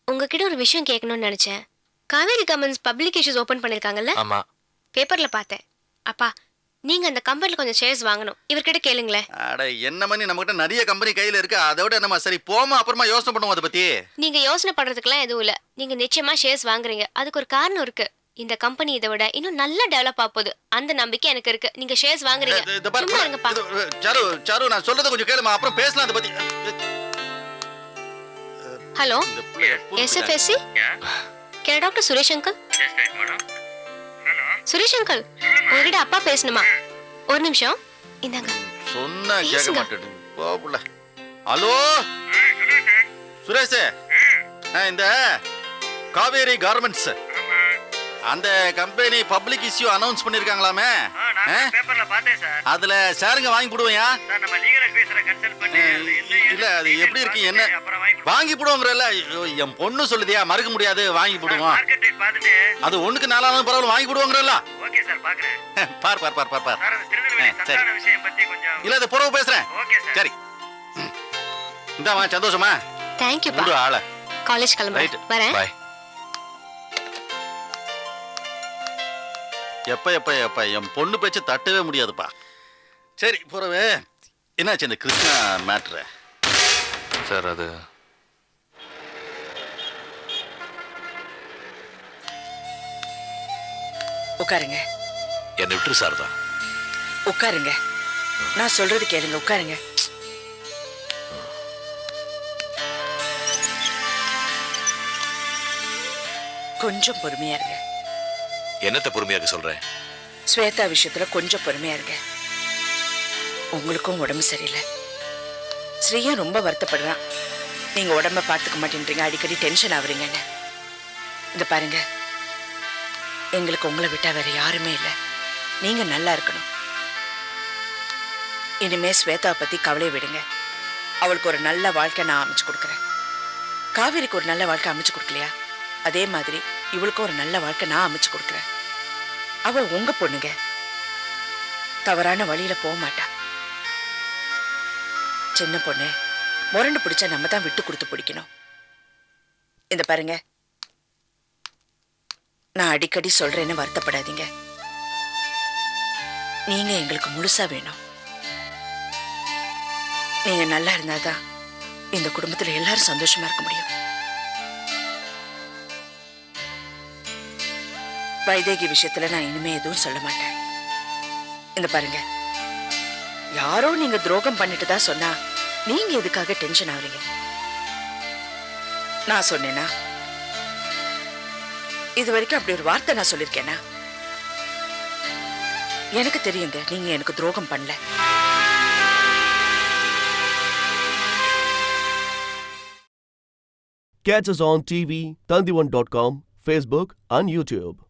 உங்ககிட்ட ஒரு விஷயம் கேட்கணும்னு நினைச்சேன். காவேரி கார்மெண்ட்ஸ் பப்ளிகேஷன்ஸ் ஓபன் பண்ணிருக்காங்கல்ல? ஆமா. பேப்பர்ல பார்த்தேன். அப்பா, நீங்க அந்த கம்பெனில கொஞ்சம் ஷேர்ஸ் வாங்கணும். இவர்கிட்ட கேளுங்களேன். அட என்ன மணி, நம்மகிட்ட நிறைய கம்பெனி கையில இருக்கு. அதோட நம்ம சரி போமா, அப்புறமா யோசனை பண்ணுவோம் அதை பத்தி. நீங்க யோசனை பண்றதுக்குலாம் எதுவும் இல்ல. நீங்க நிச்சயமா ஷேர்ஸ் வாங்குறீங்க. அதுக்கு ஒரு காரணம் இருக்கு. இந்த கம்பெனி இதை விட இன்னும் நல்லா டெவலப் ஆகுது. அந்த நம்பிக்கை எனக்கு இருக்கு. நீங்க ஷேர்ஸ் வாங்குறீங்க. சும்மா இருங்கப்பா. சாரு, சாரு, நான் சொல்றத கொஞ்சம் கேளுமா, அப்புறம் பேசலாம் அதை பத்தி. Hello, SFSC? Can doctor Suresh uncle? Suresh uncle, உங்ககிட்ட அப்பா பேசணுமா? ஒரு நிமிஷம் இந்தாங்க. சொன்னா கேட்க மாட்டேன். போ புள்ள. ஹலோ சுரேஷ், இந்த காவேரி கார்மெண்ட்ஸ் அந்த கம்பெனி பப்ளிக் இஷ்யூ அனௌன்ஸ் பண்ணிருக்காங்களாமே. பேப்பர்ல பார்த்தேன் சார். அதுல ஷேருங்க வாங்கி போடுவையா? சார், நம்ம லீகல் ஆபீசரை கன்சல்ட் பண்ணி அது என்ன இல்ல அது எப்படி இருக்கு என்ன வாங்கி போடுவோங்கிறல்ல என் பொண்ணு சொல்லுதியா மறுக்க முடியாது வாங்கி போடுவோம் மார்க்கெட் ரேட் பார்த்துட்டு அது ஒண்ணுக்கு 4 பரவாயில்ல வாங்கி போடுவோங்கிறல்ல ஓகே சார் பாக்குறேன் பார் பார் பார் பார் பார் சார் அது திருநெல்வேலி சரி சந்தான விஷயம் பத்தி கொஞ்சம் இல்ல அது புறவு பேசுறேன் ஓகே சார் சரி இந்தாமா சந்தோஷமா தேங்க்யூப்பா விடு ஆள காலேஜ் கிளம்புறேன் ரைட் வரேன் பை எப்ப எப்ப எப்ப என் பொண்ணு பேச்சு தட்டவே முடியாதுப்பா சரி புறவே என்னாச்சு இந்த கிருஷ்ணா மேட்ரு சார் அது உட்காருங்க என்னை விட்டுரு சாரதா. உட்காருங்க நான் சொல்றது கேளுங்க உட்காருங்க கொஞ்சம் பொறுமையா இருங்க என்னத்தை பொறுமையாக சொல்றேன்? ஸ்வேதா விஷயத்துல கொஞ்சம் பொறுமையா இருங்க உங்களுக்கும் உடம்பு சரியில்லை ஸ்ரீயா ரொம்ப வருத்தப்படுறான் நீங்க உடம்ப பார்த்துக்க மாட்டேன்றீங்க அடிக்கடி டென்ஷன் ஆகுறீங்கன்னு இந்த பாருங்க எங்களுக்கு உங்களை விட்டா வேற யாருமே இல்லை நீங்க நல்லா இருக்கணும் இனிமே ஸ்வேதாவை பத்தி கவலையை விடுங்க அவளுக்கு ஒரு நல்ல வாழ்க்கை நான் அமைச்சு கொடுக்குறேன் காவேரிக்கு ஒரு நல்ல வாழ்க்கை அமைச்சு கொடுக்கலையா அதே மாதிரி இவளுக்கும் ஒரு நல்ல வாழ்க்கை நான் அமைச்சு கொடுக்குறேன் அவ உங்க பொண்ணுங்க தவறான வழியில போக மாட்டா சின்ன பொண்ணு முரண்டு பிடிச்சா நம்ம தான் விட்டு கொடுத்து பிடிக்கணும் இந்த பாருங்க நான் அடிக்கடி சொல்றேன்னு வருத்தப்படாதீங்க நீங்க எங்களுக்கு முழுசா வேணும் நீங்க நல்லா இருந்தாதான் இந்த குடும்பத்துல எல்லாரும் சந்தோஷமா இருக்க முடியும் வைதேகி விஷயத்துல நான் இனிமே எதுவும் சொல்ல மாட்டேன் இந்த பாருங்க யாரோ நீங்க துரோகம் பண்ணிட்டு தான் சொன்னா நீங்க எதுக்காக டென்ஷன் ஆகுறீங்க நான் சொன்னேனா இது வரைக்கும் அப்படி ஒரு வார்த்தை நான் சொல்லிருக்கேனா எனக்கு தெரியுங்க நீங்க எனக்கு துரோகம் பண்ணல Catch us on TV, Tandivan.com, Facebook and YouTube.